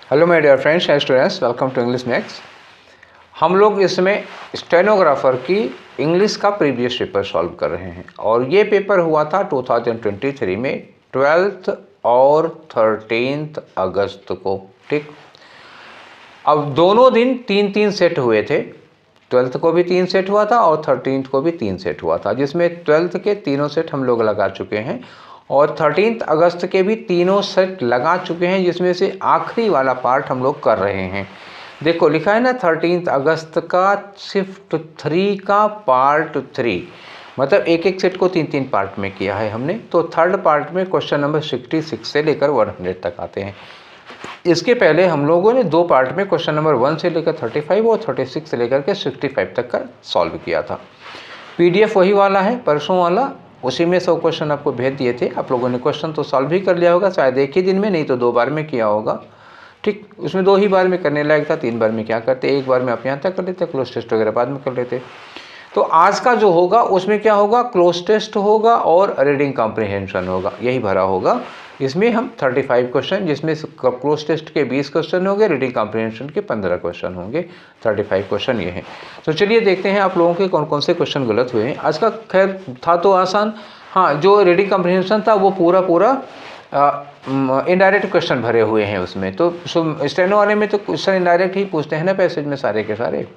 Hello my dear friends and students, welcome to English Max. हम लोग इसमें stenographer की इंग्लिश का प्रीवियस पेपर सॉल्व कर रहे हैं और ये पेपर हुआ था 2023 में 12th और 13th अगस्त को। ठीक, अब दोनों दिन 3-3 सेट हुए थे। 12th को भी 3 सेट हुआ था और 13th को भी 3 सेट हुआ था, जिसमें 12th के तीनों सेट हम लोग लगा चुके हैं और 13th अगस्त के भी तीनों सेट लगा चुके हैं, जिसमें से आखिरी वाला पार्ट हम लोग कर रहे हैं। देखो लिखा है ना 13th अगस्त का शिफ्ट 3 का पार्ट 3, मतलब एक एक सेट को 3-3 पार्ट में किया है हमने। तो थर्ड पार्ट में क्वेश्चन नंबर 66 से लेकर 100 तक आते हैं। इसके पहले हम लोगों ने 2 पार्ट में क्वेश्चन नंबर 1 से लेकर 35 और 36 से लेकर के 65 तक का सॉल्व किया था। PDF वही वाला है, परसों वाला, उसी में 100 क्वेश्चन आपको भेज दिए थे। आप लोगों ने क्वेश्चन तो सॉल्व भी कर लिया होगा, शायद एक ही दिन में, नहीं तो 2 बार में किया होगा। ठीक, उसमें 2 ही बार में करने लायक था, 3 बार में क्या करते, एक बार में आप यहाँ तक कर लेते, क्लोज टेस्ट वगैरह बाद में कर लेते। तो आज का जो होगा उसमें क्या होगा, क्लोज टेस्ट होगा और रीडिंग कॉम्प्रिहेंशन होगा, यही भरा होगा। इसमें हम 35 क्वेश्चन, जिसमें क्लोज टेस्ट के 20 क्वेश्चन होंगे, रीडिंग कॉम्प्रिहेंशन के 15 क्वेश्चन होंगे। 35 क्वेश्चन ये हैं। तो चलिए देखते हैं आप लोगों के कौन कौन से क्वेश्चन गलत हुए हैं। आज का खैर था तो आसान। हाँ, जो रीडिंग कॉम्प्रिहेंशन था वो पूरा इनडायरेक्ट क्वेश्चन भरे हुए हैं उसमें। तो स्टेनो वाले में तो क्वेश्चन इनडायरेक्ट ही पूछते हैं ना पैसेज में सारे के सारे।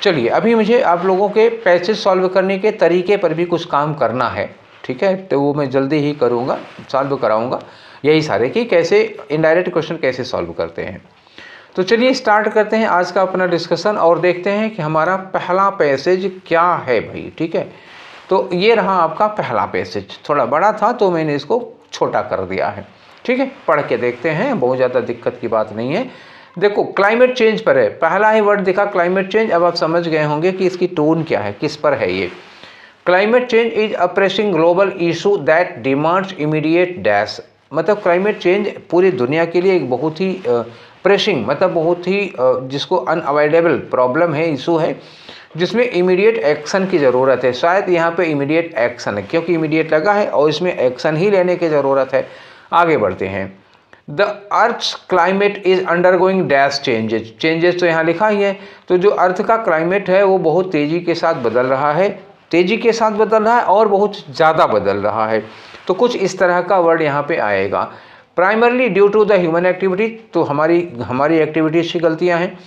चलिए अभी मुझे आप लोगों के पैसेज सॉल्व करने के तरीके पर भी कुछ काम करना है, ठीक है, तो वो मैं जल्दी ही करूँगा, सॉल्व कराऊँगा यही सारे कि कैसे इनडायरेक्ट क्वेश्चन कैसे सॉल्व करते हैं। तो चलिए स्टार्ट करते हैं आज का अपना डिस्कशन और देखते हैं कि हमारा पहला पैसेज क्या है भाई। ठीक है, तो ये रहा आपका पहला पैसेज। थोड़ा बड़ा था तो मैंने इसको छोटा कर दिया है। ठीक है, पढ़ के देखते हैं, बहुत ज़्यादा दिक्कत की बात नहीं है। देखो क्लाइमेट चेंज पर है, पहला ही वर्ड दिखा क्लाइमेट चेंज। अब आप समझ गए होंगे कि इसकी टोन क्या है, किस पर है ये। Climate change is a pressing global issue that demands immediate dash, मतलब क्लाइमेट चेंज पूरी दुनिया के लिए एक बहुत ही प्रेसिंग, मतलब बहुत ही जिसको अनअवॉइडेबल प्रॉब्लम है, इशू है, जिसमें इमीडिएट एक्शन की ज़रूरत है। शायद यहाँ पे इमीडिएट एक्शन है, क्योंकि इमीडिएट लगा है और इसमें एक्शन ही लेने की ज़रूरत है। आगे बढ़ते हैं। The earth's climate is undergoing dash changes, changes तो यहाँ लिखा ही है। तो जो अर्थ का क्लाइमेट है वो बहुत तेज़ी के साथ बदल रहा है, तेज़ी के साथ बदल रहा है और बहुत ज़्यादा बदल रहा है। तो कुछ इस तरह का वर्ड यहाँ पे आएगा। Primarily due to the human activity, तो हमारी एक्टिविटीज़ की गलतियाँ हैं।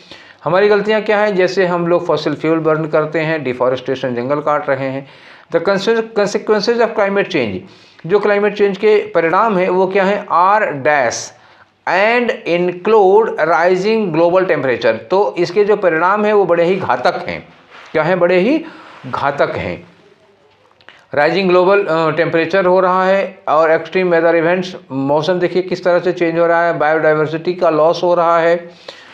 हमारी गलतियाँ क्या हैं, जैसे हम लोग फॉसिल फ्यूल बर्न करते हैं, डिफॉरेस्टेशन, जंगल काट रहे हैं। The consequences of climate change, जो क्लाइमेट चेंज के परिणाम है वो क्या है, are dash and include rising global temperature. तो इसके जो परिणाम है वो बड़े ही घातक हैं। क्या है, बड़े ही घातक हैं। राइजिंग ग्लोबल टेम्परेचर हो रहा है और एक्सट्रीम वेदर इवेंट्स, मौसम देखिए किस तरह से चेंज हो रहा है। बायोडाइवर्सिटी का लॉस हो रहा है,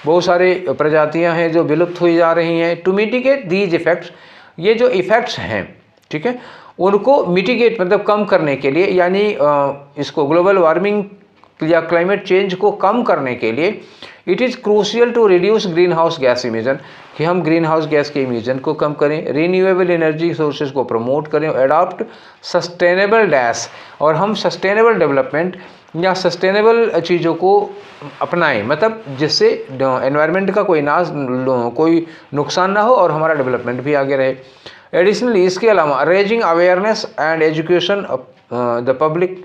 बहुत सारे प्रजातियां हैं जो विलुप्त हुई जा रही हैं। टू मिटिगेट दीज इफेक्ट्स, ये जो इफेक्ट्स हैं, ठीक है, उनको मिटिगेट मतलब कम करने के लिए, यानी इसको ग्लोबल वार्मिंग या क्लाइमेट चेंज को कम करने के लिए it is crucial to reduce green house gas emission, कि हम ग्रीन हाउस गैस के इमिशन को कम करें, रीन्यूएबल एनर्जी सोर्सेज को प्रमोट करें, एडॉप्ट सस्टेनेबल डैश, और हम सस्टेनेबल डेवलपमेंट या सस्टेनेबल चीज़ों को अपनाएं, मतलब जिससे एनवायरनमेंट का कोई नुकसान ना हो और हमारा डेवलपमेंट भी आगे रहे। एडिशनली इसके अलावा raising awareness and education the public,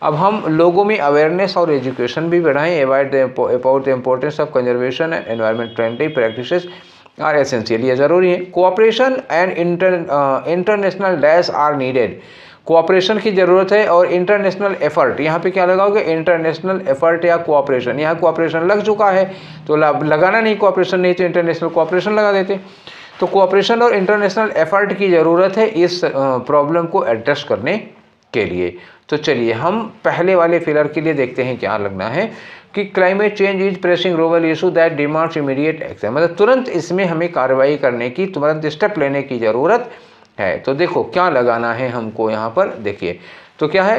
अब हम लोगों में अवेयरनेस और एजुकेशन भी बढ़ाएं। About the importance of conservation and environment friendly practices are essential, ये ज़रूरी है। Cooperation and international dash are needed, cooperation की ज़रूरत है और इंटरनेशनल एफर्ट, यहाँ पे क्या लगाओगे, इंटरनेशनल एफर्ट या कोऑपरेशन। यहाँ कोऑपरेशन लग चुका है तो लगाना नहीं, कोऑपरेशन नहीं तो इंटरनेशनल कोऑपरेशन लगा देते। तो कोऑपरेशन और इंटरनेशनल एफर्ट की ज़रूरत है इस प्रॉब्लम को एड्रेस करने के लिए। तो चलिए हम पहले वाले फिलर के लिए देखते हैं क्या लगना है कि climate change is pressing global issue that demands immediate action, मतलब तुरंत इसमें हमें कार्रवाई करने की, तुरंत स्टेप लेने की ज़रूरत है। तो देखो क्या लगाना है हमको यहाँ पर, देखिए तो क्या है,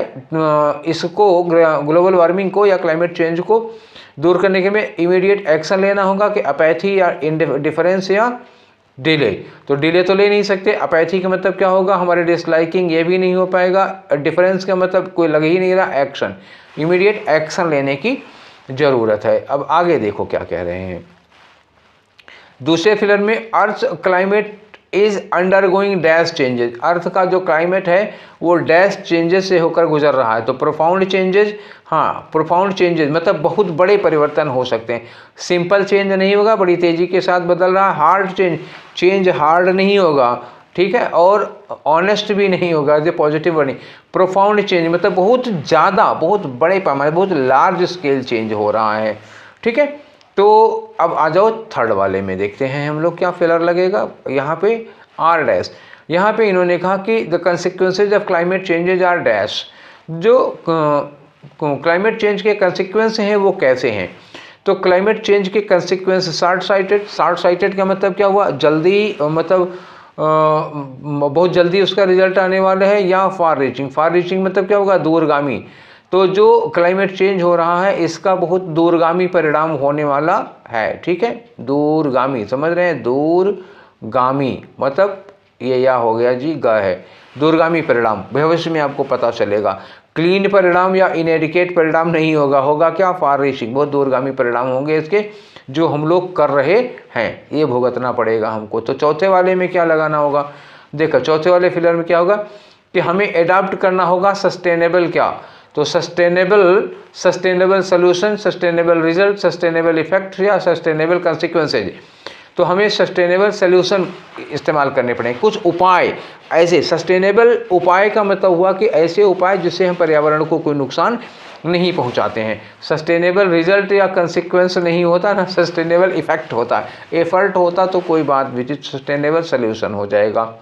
इसको ग्लोबल वार्मिंग को या क्लाइमेट चेंज को दूर करने के में इमीडिएट एक्शन लेना होगा कि अपैथी या इंडिफरेंस या डिले। तो डिले तो ले नहीं सकते, अपैथी का मतलब क्या होगा, हमारे डिसलाइकिंग, ये भी नहीं हो पाएगा। डिफरेंस का मतलब कोई लग ही नहीं रहा, एक्शन, इमीडिएट एक्शन लेने की ज़रूरत है। अब आगे देखो क्या कह रहे हैं। दूसरे फिलर में earth climate is undergoing dash changes, earth का जो क्लाइमेट है वो डैश चेंजेस से होकर गुजर रहा है। तो प्रोफाउंड चेंजेस, हाँ प्रोफाउंड चेंजेस मतलब बहुत बड़े परिवर्तन हो सकते हैं। सिंपल चेंज नहीं होगा, बड़ी तेज़ी के साथ बदल रहा है। हार्ड चेंज हार्ड नहीं होगा, ठीक है, और ऑनेस्ट भी नहीं होगा, जो पॉजिटिव वर्ड नहीं। प्रोफाउंड चेंज मतलब बहुत ज़्यादा, बहुत बड़े पैमाने, बहुत लार्ज स्केल चेंज हो रहा है, ठीक है। तो अब आ जाओ थर्ड वाले में, देखते हैं हम लोग क्या फिलर लगेगा। यहाँ पे आर डैश, यहाँ पे इन्होंने कहा कि the consequences of climate changes are dash, जो क्लाइमेट चेंज के कंसिक्वेंस हैं वो कैसे हैं। तो क्लाइमेट चेंज के कंसिक्वेंस शॉर्ट साइटेड का मतलब क्या हुआ, जल्दी, मतलब बहुत जल्दी उसका रिजल्ट आने वाला है, या फार रीचिंग मतलब क्या होगा, दूरगामी। तो जो क्लाइमेट चेंज हो रहा है इसका बहुत दूरगामी परिणाम होने वाला है, ठीक है, दूरगामी, समझ रहे हैं, दूरगामी मतलब ये या हो गया जी, ग है, दूरगामी परिणाम भविष्य में आपको पता चलेगा। क्लीन परिणाम या इनएडिकेट परिणाम नहीं होगा, होगा क्या, फार रीचिंग, बहुत दूरगामी परिणाम होंगे इसके, जो हम लोग कर रहे हैं, ये भुगतना पड़ेगा हमको। तो चौथे वाले में क्या लगाना होगा, देखो चौथे वाले फिलर में क्या होगा कि हमें एडाप्ट करना होगा सस्टेनेबल क्या, तो sustainable solution, sustainable result, sustainable effect या सस्टेनेबल कंसिक्वेंसेज। तो हमें सस्टेनेबल सोल्यूशन इस्तेमाल करने पड़ेंगे, कुछ उपाय ऐसे। सस्टेनेबल उपाय का मतलब हुआ कि ऐसे उपाय जिससे हम पर्यावरण को कोई नुकसान नहीं पहुंचाते हैं। सस्टेनेबल रिजल्ट या कंसिक्वेंस नहीं होता ना, सस्टेनेबल इफेक्ट होता है। एफर्ट होता तो कोई बात भी, सस्टेनेबल सोल्यूशन हो जाएगा।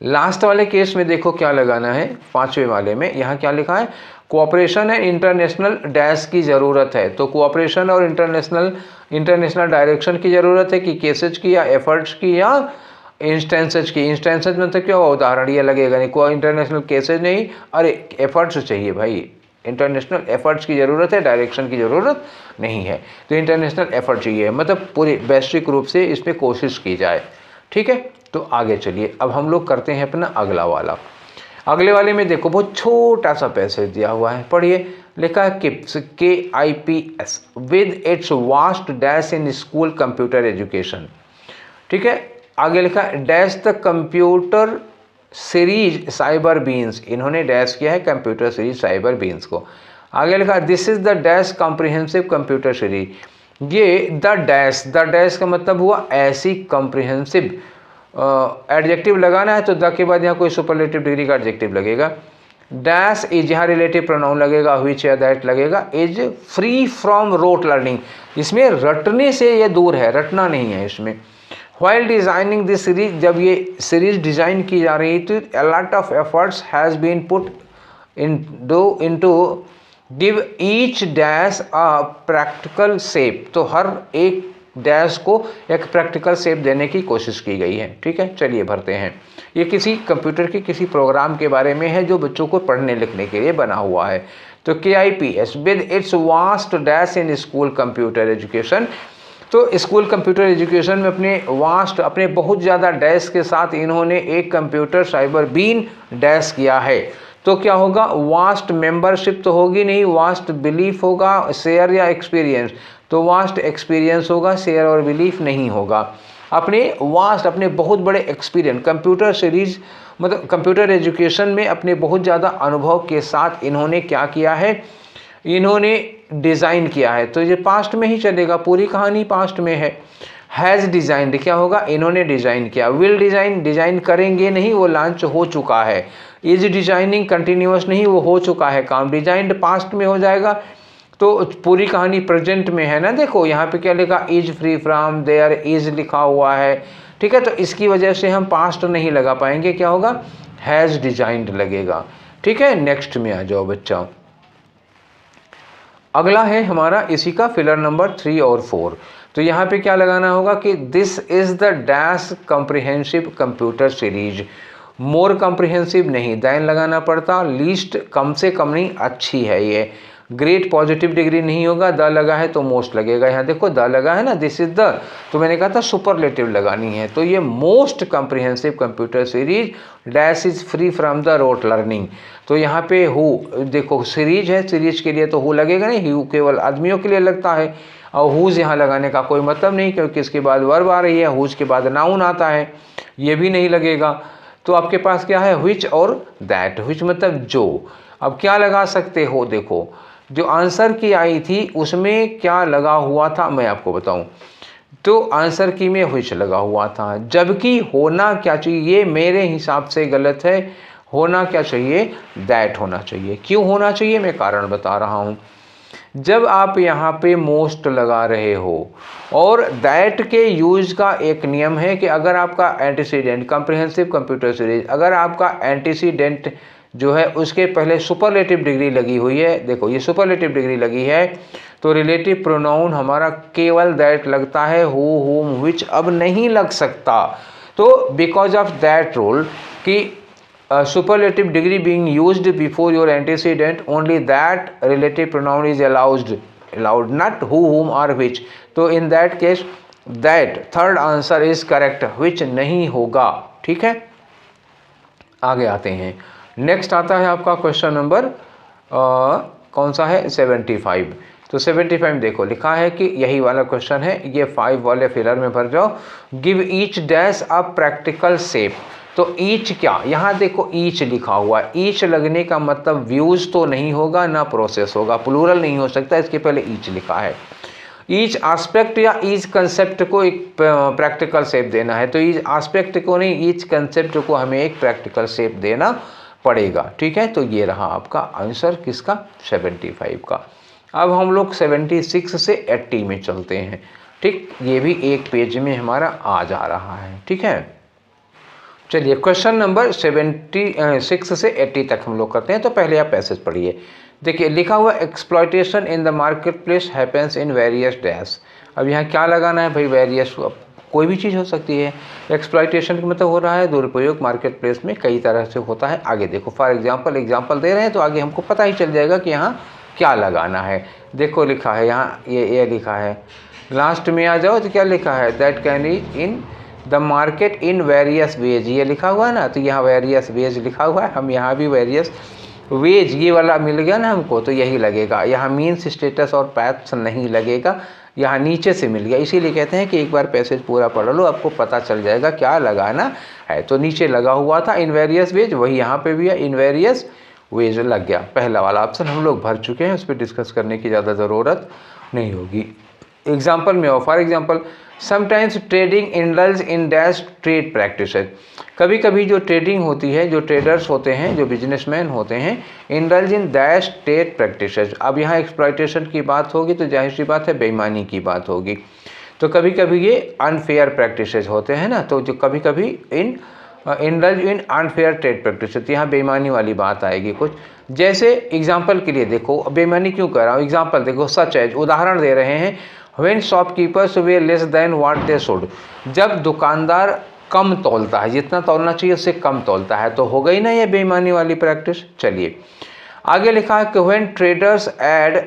लास्ट वाले केस में देखो क्या लगाना है, पांचवें वाले में यहाँ क्या लिखा है, कोऑपरेशन एंड इंटरनेशनल डैश की ज़रूरत है। तो कोऑपरेशन और इंटरनेशनल डायरेक्शन की ज़रूरत है, कि केसेज की या एफर्ट्स की या इंस्टेंसेज की। इंस्टेंसेज मतलब क्या हुआ, उदाहरण, ये लगेगा नहीं, कोई इंटरनेशनल केसेज नहीं, अरे एफर्ट्स चाहिए भाई, इंटरनेशनल एफर्ट्स की ज़रूरत है, डायरेक्शन की ज़रूरत नहीं है। तो इंटरनेशनल एफर्ट चाहिए, मतलब पूरे वैश्विक रूप से इस पर कोशिश की जाए, ठीक है। तो आगे चलिए, अब हम लोग करते हैं अपना अगला वाला। अगले वाले में देखो बहुत छोटा सा पैसेज दिया हुआ है, पढ़िए। लिखा है Kips, KIPS with its vast dash in school computer education, ठीक है। आगे लिखा है dash the computer series cyber beans, इन्होंने डैश किया है कंप्यूटर सीरीज साइबर बीन्स को। आगे लिखा this is the dash comprehensive computer series, ये द डैश का मतलब हुआ ऐसी कॉम्प्रिहेंसिव, एडजेक्टिव लगाना है तो द के बाद यहाँ कोई सुपरलेटिव डिग्री का एडजेक्टिव लगेगा। डैश इज यहाँ रिलेटिव प्रोनाउन लगेगा, व्हिच या दैट लगेगा। Is free from rote learning, इसमें रटने से ये दूर है, रटना नहीं है इसमें। व्हाइल डिजाइनिंग दिस सीरीज, जब ये सीरीज डिजाइन की जा रही तो a lot of efforts has been put into give each dash a practical shape, तो हर एक डैश को एक प्रैक्टिकल शेप देने की कोशिश की गई है, ठीक है। चलिए भरते हैं। ये किसी कंप्यूटर के किसी प्रोग्राम के बारे में है जो बच्चों को पढ़ने लिखने के लिए बना हुआ है। तो KIPS with its vast dash in school computer education, तो स्कूल कंप्यूटर एजुकेशन में अपने वास्ट, अपने बहुत ज़्यादा डैश के साथ इन्होंने एक कंप्यूटर साइबर बीन डैश किया है। तो क्या होगा, वास्ट मेंबरशिप तो होगी नहीं, वास्ट बिलीफ होगा, शेयर या एक्सपीरियंस, तो वास्ट एक्सपीरियंस होगा, शेयर और बिलीफ नहीं होगा। अपने वास्ट, अपने बहुत बड़े एक्सपीरियंस, कंप्यूटर सीरीज मतलब कंप्यूटर एजुकेशन में अपने बहुत ज़्यादा अनुभव के साथ इन्होंने क्या किया है, इन्होंने डिज़ाइन किया है। तो ये पास्ट में ही चलेगा, पूरी कहानी पास्ट में है। हैज़ डिज़ाइंड क्या होगा, इन्होंने डिज़ाइन किया। विल डिज़ाइन करेंगे नहीं, वो लॉन्च हो चुका है। इज डिज़ाइनिंग कंटिन्यूअस नहीं, वो हो चुका है काम। डिज़ाइंड पास्ट में हो जाएगा, तो पूरी कहानी प्रेजेंट में है ना। देखो यहाँ पे क्या लिखा, is free from, there is लिखा हुआ है, ठीक है। तो इसकी वजह से हम पास्ट नहीं लगा पाएंगे, क्या होगा, हैज़ डिज़ाइंड लगेगा, ठीक है। नेक्स्ट में आ जाओ बच्चा। अगला है हमारा इसी का फिलर नंबर 3 और 4। तो यहाँ पे क्या लगाना होगा कि this is the dash comprehensive computer series, more comprehensive नहीं, दैन लगाना पड़ता। लीस्ट कम से कम नहीं, अच्छी है ये, ग्रेट पॉजिटिव डिग्री नहीं होगा, द लगा है तो मोस्ट लगेगा। यहाँ देखो द लगा है ना, दिस इज द, तो मैंने कहा था सुपरलेटिव लगानी है। तो ये most comprehensive computer series dash is free from the rote learning. तो यहाँ पे हु, देखो सीरीज है, सीरीज के लिए तो हु लगेगा नहीं, हु केवल आदमियों के लिए लगता है, और हुज यहाँ लगाने का कोई मतलब नहीं, क्योंकि इसके बाद वर्ब आ रही है, हुज के बाद नाउन आता है, ये भी नहीं लगेगा। तो आपके पास क्या है, व्हिच और दैट। व्हिच मतलब जो। अब क्या लगा सकते हो, देखो जो आंसर की आई थी उसमें क्या लगा हुआ था मैं आपको बताऊं। तो आंसर की में व्हिच लगा हुआ था, जबकि होना क्या चाहिए, ये मेरे हिसाब से गलत है। होना क्या चाहिए, दैट होना चाहिए। क्यों होना चाहिए, मैं कारण बता रहा हूँ। जब आप यहाँ पे मोस्ट लगा रहे हो, और दैट के यूज का एक नियम है कि अगर आपका एंटीसीडेंट, कॉम्प्रिहेंसिव कंप्यूटर सीरीज, अगर आपका एंटीसीडेंट जो है उसके पहले सुपरलेटिव डिग्री लगी हुई है, देखो ये सुपरलेटिव डिग्री लगी है, तो रिलेटिव प्रोनाउन हमारा केवल दैट लगता है, हु, हुम, व्हिच अब नहीं लग सकता। तो बिकॉज ऑफ दैट रूल कि superlative degree being used before your antecedent, only that relative pronoun is allowed, not who, whom or which. तो in that case that third answer is correct, which नहीं होगा। ठीक है, आगे आते हैं। Next आता है आपका क्वेश्चन नंबर कौन सा है, 75। तो 75 देखो लिखा है कि यही वाला क्वेश्चन है, ये 5 वाले फिलर में भर जाओ। Give each dash a practical shape. तो ईच क्या, यहाँ देखो ईच लिखा हुआ है, ईच लगने का मतलब व्यूज तो नहीं होगा ना प्रोसेस होगा, प्लूरल नहीं हो सकता, इसके पहले ईच लिखा है। ईच एस्पेक्ट या ईच कंसेप्ट को एक प्रैक्टिकल शेप देना है, तो ईच एस्पेक्ट को नहीं, ईच कंसेप्ट को हमें एक प्रैक्टिकल शेप देना पड़ेगा। ठीक है, तो ये रहा आपका आंसर किसका, 75 का। अब हम लोग 76 से 80 में चलते हैं। ठीक, ये भी एक पेज में हमारा आ जा रहा है। ठीक है, चलिए क्वेश्चन नंबर 76 से 80 तक हम लोग करते हैं। तो पहले आप पैसेज पढ़िए। देखिए लिखा हुआ exploitation in the market place happens in various dash. अब यहाँ क्या लगाना है भाई, वेरियस, कोई भी चीज़ हो सकती है। एक्सप्लॉयटेशन का मतलब हो रहा है दुरुपयोग, मार्केट प्लेस में कई तरह से होता है। आगे देखो, फॉर एग्जाम्पल दे रहे हैं तो आगे हमको पता ही चल जाएगा कि यहाँ क्या लगाना है। देखो लिखा है यहाँ, ये लिखा है, लास्ट में आ जाओ तो क्या लिखा है, that can in the market in various ways, ये लिखा हुआ है ना, तो यहाँ वेरियस वेज लिखा हुआ है, हम यहाँ भी वेरियस वेज ये वाला मिल गया ना हमको, तो यही लगेगा। यहाँ मीन्स, स्टेटस और पैथ्स नहीं लगेगा, यहाँ नीचे से मिल गया। इसीलिए कहते हैं कि एक बार पैसेज पूरा पढ़ लो, आपको पता चल जाएगा क्या लगाना है। तो नीचे लगा हुआ था इन वेरियस वेज, वही यहाँ पे भी है, इन वेरियस वेज लग गया। पहला वाला ऑप्शन हम लोग भर चुके हैं, उस पर डिस्कस करने की ज़्यादा ज़रूरत नहीं होगी। एग्जाम्पल में हो, for example sometimes trading indulge in dash trade practices. कभी कभी जो ट्रेडिंग होती है, जो ट्रेडर्स होते हैं, जो बिजनेसमैन होते हैं, indulge in dash trade practices. अब यहाँ एक्सप्लॉयटेशन की बात होगी तो जाहिर सी बात है बेईमानी की बात होगी। तो कभी कभी ये अनफेयर प्रैक्टिसेज होते हैं ना, तो जो कभी कभी indulge in unfair trade practices, यहाँ बेईमानी वाली बात आएगी कुछ। जैसे एग्जाम्पल के लिए देखो, बेईमानी क्यों कर रहा हूँ, एग्जाम्पल देखो, सच एज, उदाहरण दे रहे हैं, when shopkeepers way less than what they should. जब दुकानदार कम तौलता है, जितना तौलना चाहिए उससे कम तौलता है, तो हो गई ना ये बेईमानी वाली प्रैक्टिस। चलिए आगे लिखा है कि when traders add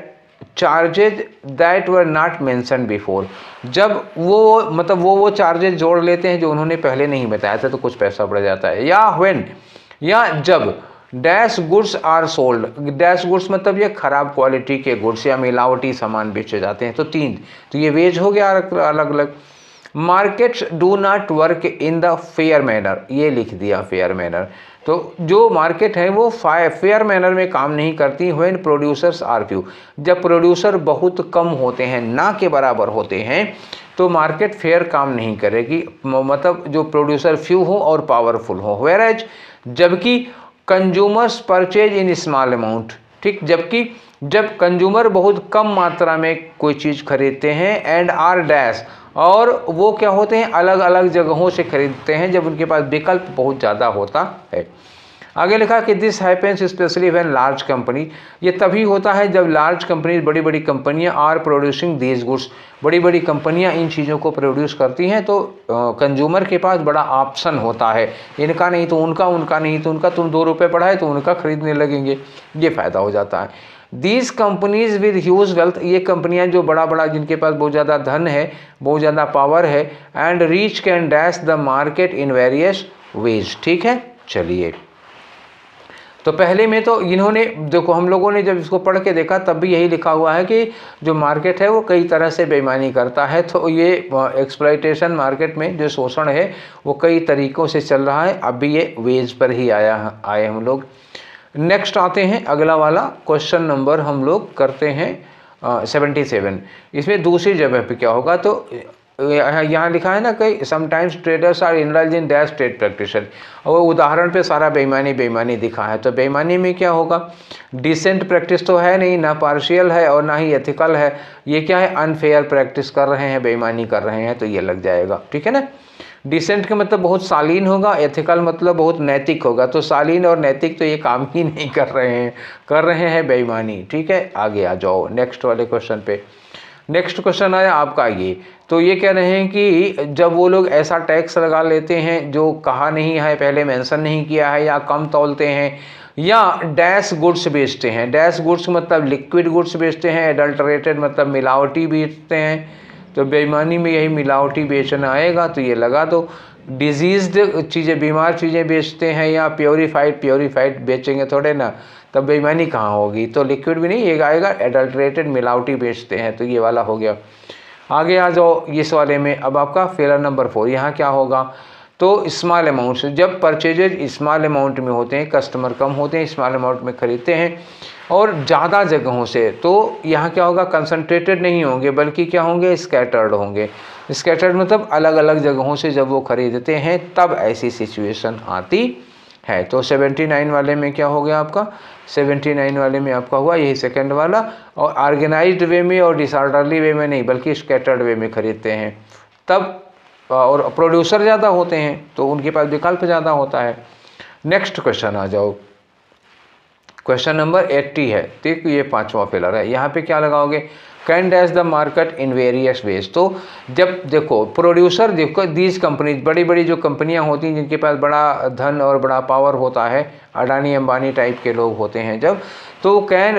charges that were not mention before. जब वो मतलब वो चार्जेज जोड़ लेते हैं जो उन्होंने पहले नहीं बताया था, तो कुछ पैसा बढ़ जाता है। या व्हेन, या जब dash goods are sold, dash goods मतलब ये खराब क्वालिटी के गुड्स या मिलावटी सामान बेचे जाते हैं। तो 3, तो ये वेज हो गया अलग अलग। Markets do not work in the fair manner, ये लिख दिया फेयर मैनर। तो जो मार्केट है वो फेयर मैनर में काम नहीं करती। व्हेन प्रोड्यूसर्स आर फ्यू, जब प्रोड्यूसर बहुत कम होते हैं, ना के बराबर होते हैं, तो मार्केट फेयर काम नहीं करेगी, मतलब जो प्रोड्यूसर फ्यू हो और पावरफुल हो। वेयर एज, जबकि consumers purchase in small amount. ठीक, जबकि जब कंज्यूमर बहुत कम मात्रा में कोई चीज़ खरीदते हैं, एंड आर डैश, और वो क्या होते हैं, अलग अलग जगहों से खरीदते हैं जब उनके पास विकल्प बहुत ज़्यादा होता है। आगे लिखा कि this happens specially when large company, ये तभी होता है जब लार्ज कंपनी, बड़ी बड़ी कंपनियां आर प्रोड्यूसिंग दीज गुड्स, बड़ी बड़ी कंपनियां इन चीज़ों को प्रोड्यूस करती हैं, तो कंज्यूमर के पास बड़ा ऑप्शन होता है, इनका नहीं तो उनका, उनका नहीं तो उनका, तुम 2 रुपये बढ़ाए तो उनका खरीदने लगेंगे, ये फ़ायदा हो जाता है। These companies with huge wealth, ये कंपनियां जो बड़ा बड़ा, जिनके पास बहुत ज़्यादा धन है, बहुत ज़्यादा पावर है, and reach can dash the market in various ways. ठीक है, चलिए, तो पहले में तो इन्होंने देखो, हम लोगों ने जब इसको पढ़ के देखा तब भी यही लिखा हुआ है कि जो मार्केट है वो कई तरह से बेईमानी करता है। तो ये एक्सप्लॉइटेशन मार्केट में जो शोषण है वो कई तरीक़ों से चल रहा है। अब भी ये वेज पर ही आए हम लोग। नेक्स्ट आते हैं, अगला वाला क्वेश्चन नंबर हम लोग करते हैं 77। इसमें दूसरी जगह पे क्या होगा, तो यहाँ लिखा है ना, कई sometimes traders are indulge in dash trade practices, और उदाहरण पे सारा बेईमानी दिखा है। तो बेईमानी में क्या होगा, डिसेंट प्रैक्टिस तो है नहीं, ना पार्शियल है और ना ही एथिकल है। ये क्या है, अनफेयर प्रैक्टिस कर रहे हैं, बेईमानी कर रहे हैं, तो ये लग जाएगा। ठीक है ना। डिसेंट का मतलब बहुत शालीन होगा, एथिकल मतलब बहुत नैतिक होगा। तो शालीन और नैतिक तो ये काम ही नहीं कर रहे हैं बेईमानी। ठीक है, आगे आ जाओ नेक्स्ट वाले क्वेश्चन पे। नेक्स्ट क्वेश्चन आया आपका ये, तो ये कह रहे हैं कि जब वो लोग ऐसा टैक्स लगा लेते हैं जो कहा नहीं है, पहले मेंशन नहीं किया है, या कम तौलते हैं, या डैश गुड्स बेचते हैं। डैश गुड्स मतलब लिक्विड गुड्स बेचते हैं, एडल्टरेटेड मतलब मिलावटी बेचते हैं। तो बेईमानी में यही मिलावटी बेचना आएगा, तो ये लगा दो। डिजीज्ड चीज़ें, बीमार चीज़ें बेचते हैं, या प्योरीफाइड बेचेंगे थोड़े ना, तब बेईमानी कहाँ होगी। तो लिक्विड भी नहीं, ये आएगा एडल्टरेटेड, मिलावटी बेचते हैं, तो ये वाला हो गया। आगे आ जाओ इस वाले में, अब आपका फेलर नंबर 4। यहाँ क्या होगा, तो स्मॉल अमाउंट से, जब परचेजेज स्मॉल अमाउंट में होते हैं, कस्टमर कम होते हैं, स्मॉल अमाउंट में खरीदते हैं और ज़्यादा जगहों से, तो यहाँ क्या होगा, कंसंट्रेटेड नहीं होंगे, बल्कि क्या होंगे, स्कैटर्ड होंगे। स्कैटर्ड मतलब अलग अलग जगहों से जब वो खरीदते हैं तब ऐसी सिचुएशन आती है। तो 79 वाले में क्या हो गया आपका, 79 वाले में आपका हुआ यही सेकंड वाला। और ऑर्गेनाइज्ड वे में और डिसऑर्डरली वे में नहीं, बल्कि स्कैटर्ड वे में खरीदते हैं तब, और प्रोड्यूसर ज़्यादा होते हैं तो उनके पास विकल्प ज़्यादा होता है। नेक्स्ट क्वेश्चन आ जाओ, क्वेश्चन नंबर 80 है। ठीक, ये 5वां फेलर है। यहाँ पे क्या लगाओगे, can dash the market in various ways. तो जब देखो प्रोड्यूसर, देखो दीज कंपनी, बड़ी बड़ी जो कंपनियां होती हैं जिनके पास बड़ा धन और बड़ा पावर होता है, अडानी अंबानी टाइप के लोग होते हैं जब, तो कैन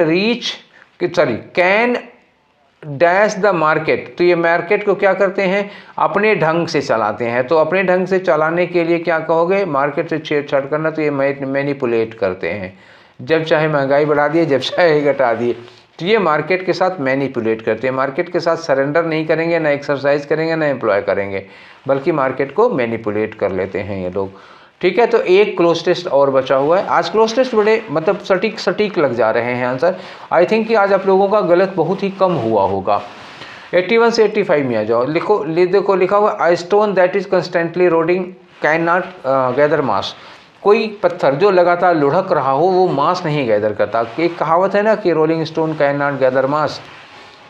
डैश द मार्केट। तो ये मार्केट को क्या करते हैं, अपने ढंग से चलाते हैं। तो अपने ढंग से चलाने के लिए क्या कहोगे, मार्केट से छेड़छाड़ करना, तो ये मैनिपुलेट करते हैं। जब चाहे महंगाई बढ़ा दिए, जब चाहे घटा दिए, तो ये मार्केट के साथ मैनिपुलेट करते हैं। मार्केट के साथ सरेंडर नहीं करेंगे, ना एक्सरसाइज करेंगे, ना एम्प्लॉय करेंगे, बल्कि मार्केट को मैनिपुलेट कर लेते हैं ये लोग। ठीक है, तो एक क्लोज टेस्ट और बचा हुआ है। आज क्लोज टेस्ट बड़े मतलब सटीक लग जा रहे हैं आंसर। आई थिंक कि आज आप लोगों का गलत बहुत ही कम हुआ होगा। 81 से 85 में आ जाओ। देखो लिखा हुआ, I stone that is constantly rolling can not gather moss. कोई पत्थर जो लगातार लुढ़क रहा हो वो मास नहीं गैदर करता। एक कहावत है ना कि rolling stone can not gather moss,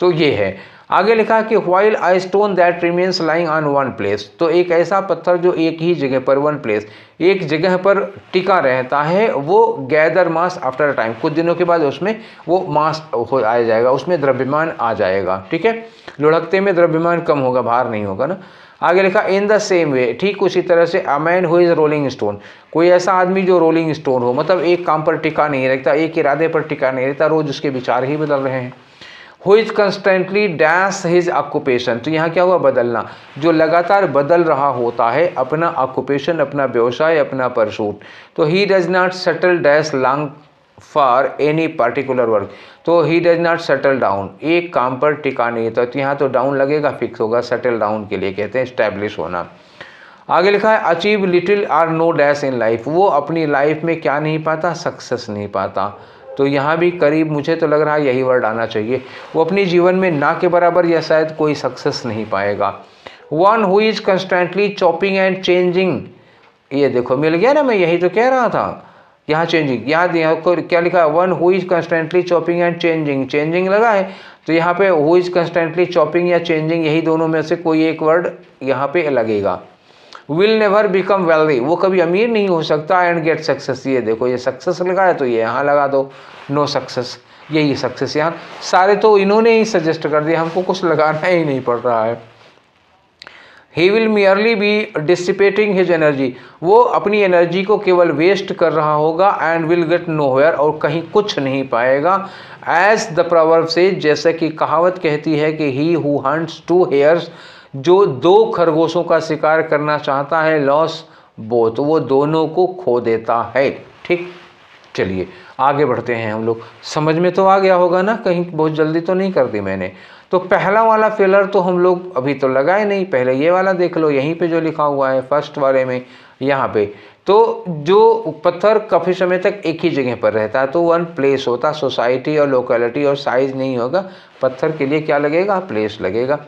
तो ये है। आगे लिखा है कि while I stone that remains lying on one place. तो एक ऐसा पत्थर जो एक ही जगह पर, वन प्लेस, एक जगह पर टिका रहता है, वो गैदर मास आफ्टर टाइम, कुछ दिनों के बाद उसमें वो मास आ जाएगा, उसमें द्रव्यमान आ जाएगा। ठीक है, लुढ़कते में द्रव्यमान कम होगा, भार नहीं होगा ना। आगे लिखा इन द सेम वे, ठीक उसी तरह से a man who is rolling stone, कोई ऐसा आदमी जो रोलिंग स्टोन हो, मतलब एक काम पर टिका नहीं रहता, एक इरादे पर टिका नहीं रहता, रोज उसके विचार ही बदल रहे हैं। Who is constantly dash his occupation. तो यहाँ क्या हुआ, बदलना, जो लगातार बदल रहा होता है अपना ऑक्यूपेशन, अपना व्यवसाय, अपना परसूट। तो he does not settle dash long for any particular work. तो he does not settle down, एक काम पर टिका नहीं था, तो यहाँ तो डाउन लगेगा, फिक्स होगा। सेटल डाउन के लिए कहते हैं स्टैब्लिश होना। आगे लिखा है achieve little or no dash in life. वो अपनी लाइफ में क्या नहीं पाता, सक्सेस नहीं पाता। तो यहाँ भी करीब मुझे तो लग रहा है यही वर्ड आना चाहिए, वो अपनी जीवन में ना के बराबर या शायद कोई सक्सेस नहीं पाएगा। One who is constantly chopping and changing. ये देखो मिल गया ना, मैं यही तो कह रहा था। यहाँ चेंजिंग, यहाँ को क्या लिखा है, one who is constantly chopping and changing, changing लगा है, तो यहाँ पे हु इज कंस्टेंटली चॉपिंग या चेंजिंग, यही दोनों में से कोई एक वर्ड यहाँ पे लगेगा। विल नेवर बिकम वेल्दी, वो कभी अमीर नहीं हो सकता। एंड गेट सक्सेस, ये देखो ये सक्सेस लगा है, तो ये यहाँ लगा दो, नो सक्सेस, यही सक्सेस। यहाँ सारे तो इन्होंने ही सजेस्ट कर दिया, हमको कुछ लगाना ही नहीं पड़ रहा है। He will merely be dissipating his energy, वो अपनी एनर्जी को केवल वेस्ट कर रहा होगा, एंड विल गेट नोवेयर, और कहीं कुछ नहीं पाएगा। एज द प्रोवर्ब से, जैसे कि कहावत कहती है कि he who hunts two hares, जो दो खरगोशों का शिकार करना चाहता है, लॉस बोथ, वो दोनों को खो देता है। ठीक, चलिए आगे बढ़ते हैं हम लोग। समझ में तो आ गया होगा ना, कहीं बहुत जल्दी तो नहीं कर दी मैंने। तो पहला वाला फेलर तो हम लोग अभी तो लगाए नहीं, पहले ये वाला देख लो, यहीं पे जो लिखा हुआ है फर्स्ट वाले में, यहाँ पे तो जो पत्थर काफ़ी समय तक एक ही जगह पर रहता है तो वन प्लेस होता, सोसाइटी और लोकेलिटी और साइज नहीं होगा, पत्थर के लिए क्या लगेगा, प्लेस लगेगा।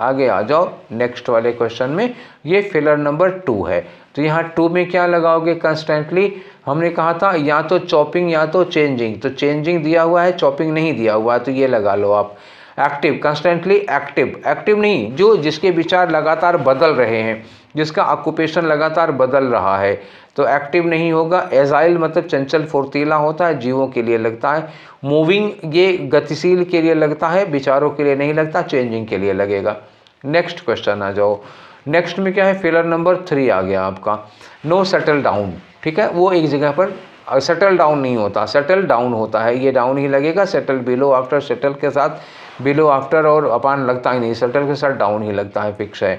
आगे आ जाओ नेक्स्ट वाले क्वेश्चन में, ये फेलर नंबर 2 है। तो यहाँ 2 में क्या लगाओगे, कंस्टेंटली हमने कहा था या तो चॉपिंग या तो चेंजिंग, तो चेंजिंग दिया हुआ है, चॉपिंग नहीं दिया हुआ है, तो ये लगा लो आप। एक्टिव, कंस्टेंटली एक्टिव, एक्टिव नहीं, जो जिसके विचार लगातार बदल रहे हैं, जिसका ऑक्यूपेशन लगातार बदल रहा है, तो एक्टिव नहीं होगा। एजाइल मतलब चंचल फुर्तीला होता है, जीवों के लिए लगता है। मूविंग, ये गतिशील के लिए लगता है, विचारों के लिए नहीं लगता, चेंजिंग के लिए लगेगा। नेक्स्ट क्वेश्चन आ जाओ। नेक्स्ट में क्या है, फेलर नंबर 3 आ गया आपका, नो सेटल डाउन। ठीक है, वो एक जगह पर सेटल डाउन नहीं होता, सेटल डाउन होता है, ये डाउन ही लगेगा। सेटल बिलो आफ्टर, सेटल के साथ बिलो आफ्टर और अपान लगता ही नहीं, सेटल के साथ डाउन ही लगता है, फिक्स है।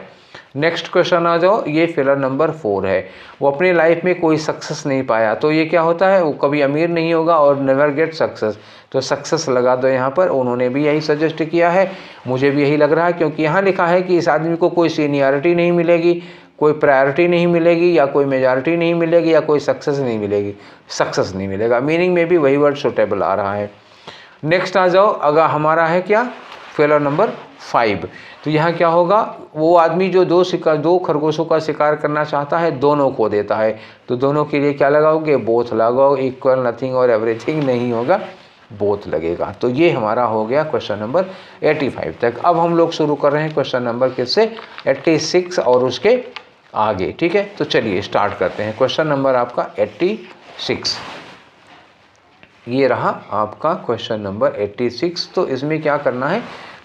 नेक्स्ट क्वेश्चन आ जाओ, ये फेलर नंबर 4 है। वो अपनी लाइफ में कोई सक्सेस नहीं पाया, तो ये क्या होता है, वो कभी अमीर नहीं होगा और नेवर गेट सक्सेस, तो सक्सेस लगा दो यहाँ पर। उन्होंने भी यही सजेस्ट किया है, मुझे भी यही लग रहा है, क्योंकि यहाँ लिखा है कि इस आदमी को कोई सीनियरिटी नहीं मिलेगी, कोई प्रायोरिटी नहीं मिलेगी, या कोई मेजॉरिटी नहीं मिलेगी, या कोई सक्सेस नहीं मिलेगी, सक्सेस नहीं मिलेगा। मीनिंग में भी वही वर्ड सुटेबल आ रहा है। नेक्स्ट आ जाओ, अगर हमारा है क्या, फेलर नंबर 5। तो यहाँ क्या होगा, वो आदमी जो दो खरगोशों का शिकार करना चाहता है, दोनों को देता है, तो दोनों के लिए क्या लगाओगे, बोथ लगाओ। इक्वल, नथिंग और एवरीथिंग नहीं होगा, बोथ लगेगा। तो ये हमारा हो गया क्वेश्चन नंबर 85 तक। अब हम लोग शुरू कर रहे हैं क्वेश्चन नंबर किससे, 86 और उसके आगे। ठीक है, तो चलिए स्टार्ट करते हैं। क्वेश्चन नंबर आपका 86, ये रहा आपका क्वेश्चन नंबर 86। तो इसमें क्या करना है,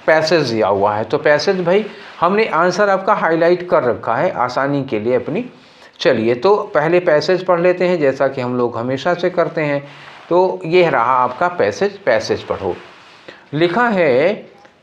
पैसेज दिया हुआ है, तो पैसेज भाई हमने आंसर आपका हाईलाइट कर रखा है आसानी के लिए अपनी। चलिए तो पहले पैसेज पढ़ लेते हैं, जैसा कि हम लोग हमेशा से करते हैं। तो ये रहा आपका पैसेज, पैसेज पढ़ो। लिखा है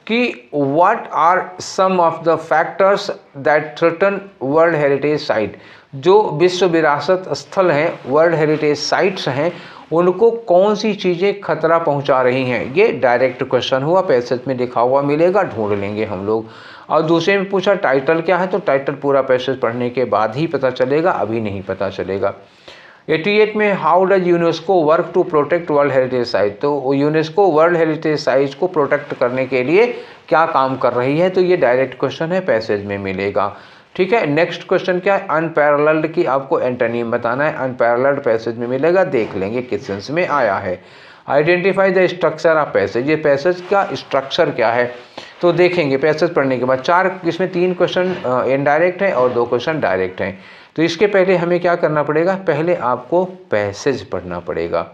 कि what are some of the factors that threaten world heritage site, जो विश्व विरासत स्थल हैं, वर्ल्ड हेरिटेज साइट्स हैं, उनको कौन सी चीज़ें खतरा पहुंचा रही हैं। ये डायरेक्ट क्वेश्चन हुआ, पैसेज में लिखा हुआ मिलेगा, ढूंढ लेंगे हम लोग। और दूसरे में पूछा टाइटल क्या है, तो टाइटल पूरा पैसेज पढ़ने के बाद ही पता चलेगा, अभी नहीं पता चलेगा। 88 में how does UNESCO work to protect world heritage site, तो यूनेस्को वर्ल्ड हेरिटेज साइट्स को प्रोटेक्ट करने के लिए क्या काम कर रही है, तो ये डायरेक्ट क्वेश्चन है, पैसेज में मिलेगा। ठीक है, नेक्स्ट क्वेश्चन क्या है, अनपैरेलल्ड की आपको एंटोनिम बताना है, अनपैरेलल्ड पैसेज में मिलेगा, देख लेंगे किस सेंस में आया है। Identify the structure of passage, ये पैसेज का स्ट्रक्चर क्या है, तो देखेंगे पैसेज पढ़ने के बाद। 4 इसमें 3 क्वेश्चन इनडायरेक्ट हैं और 2 क्वेश्चन डायरेक्ट हैं। तो इसके पहले हमें क्या करना पड़ेगा, पहले आपको पैसेज पढ़ना पड़ेगा।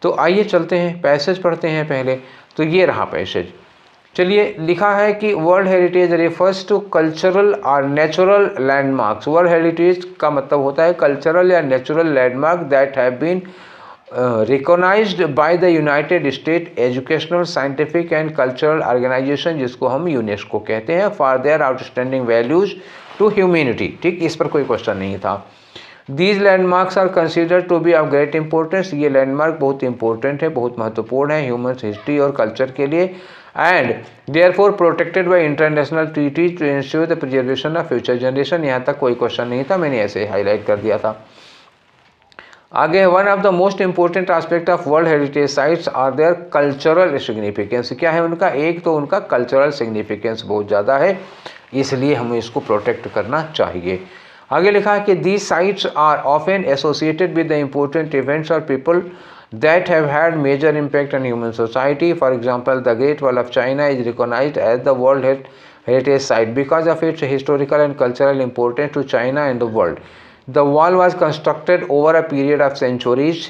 तो आइए चलते हैं, पैसेज पढ़ते हैं पहले। तो ये रहा पैसेज, चलिए। लिखा है कि world heritage refers to cultural और नेचुरल लैंडमार्क्स। वर्ल्ड हेरिटेज का मतलब होता है कल्चरल या natural landmark that have been recognised by the united state educational, scientific and cultural organisation, जिसको हम यूनेस्को कहते हैं, for their outstanding values to humanity. ठीक, इस पर कोई क्वेश्चन नहीं था। These landmarks are considered to be of great importance, ये लैंडमार्क बहुत इंपॉर्टेंट है, बहुत महत्वपूर्ण है ह्यूमन हिस्ट्री और कल्चर के लिए। And therefore protected by international treaties to ensure the preservation of future generation. यहाँ तक कोई क्वेश्चन नहीं था, मैंने ऐसे हाईलाइट कर दिया था। आगे, one of the most important aspect of world heritage sites are their cultural significance. क्या है उनका, एक तो उनका कल्चरल सिग्निफिकेंस बहुत ज़्यादा है, इसलिए हमें इसको प्रोटेक्ट करना चाहिए। आगे लिखा है कि these sites are often associated with the important events और people that have had major impact on human society. For example, the Great Wall of China is recognized as the World Heritage Site because of its historical and cultural importance to China and the world. The wall was constructed over a period of centuries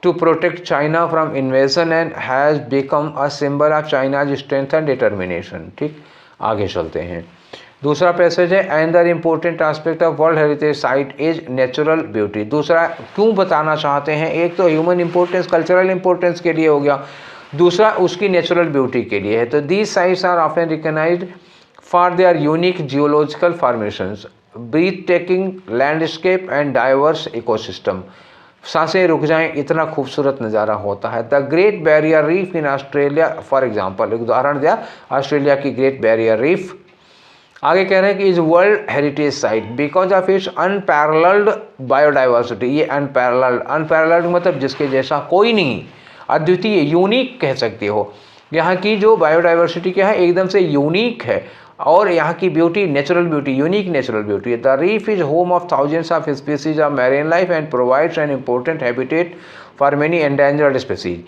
to protect China from invasion and has become a symbol of China's strength and determination. ठीक, आगे चलते हैं। दूसरा passage है another important aspect of world heritage site is natural beauty. दूसरा क्यों बताना चाहते हैं, एक तो ह्यूमन इंपॉर्टेंस कल्चरल इंपॉर्टेंस के लिए हो गया, दूसरा उसकी नेचुरल ब्यूटी के लिए है। तो these sites are often recognised for their unique geological formations, breath taking landscape and diverse ecosystem. सांसें रुक जाएं, इतना खूबसूरत नज़ारा होता है। The great barrier reef in Australia for example, एक उदाहरण दिया ऑस्ट्रेलिया की ग्रेट बैरियर रीफ। आगे कह रहे हैं कि is world heritage site because of its unparalleled biodiversity. ये अनपैरेलल्ड मतलब जिसके जैसा कोई नहीं, अद्वितीय यूनिक कह सकते हो। यहाँ की जो बायोडाइवर्सिटी क्या है, एकदम से यूनिक है। और यहाँ की beauty natural beauty, unique natural beauty है। The reef is home of thousands of species of marine life and provides an important habitat for many endangered species.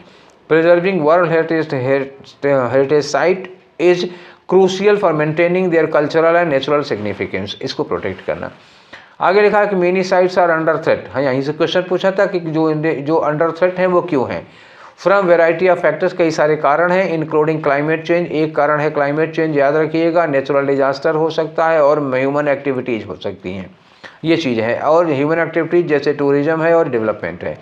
Preserving world heritage site is crucial for maintaining their cultural and natural significance. इसको protect करना। आगे लिखा है कि many sites are under threat. हाँ, यहीं से question पूछा था कि जो अंडर थ्रेट हैं वो क्यों हैं। फ्रॉम वेराइटी ऑफ फैक्टर्स, कई सारे कारण हैं, इंक्लूडिंग क्लाइमेट चेंज, एक कारण है क्लाइमेट चेंज, याद रखिएगा। नेचुरल डिजास्टर हो सकता है और ह्यूमन एक्टिविटीज़ हो सकती हैं, ये चीज़ है। और ह्यूमन एक्टिविटीज जैसे टूरिज्म है और डेवलपमेंट है।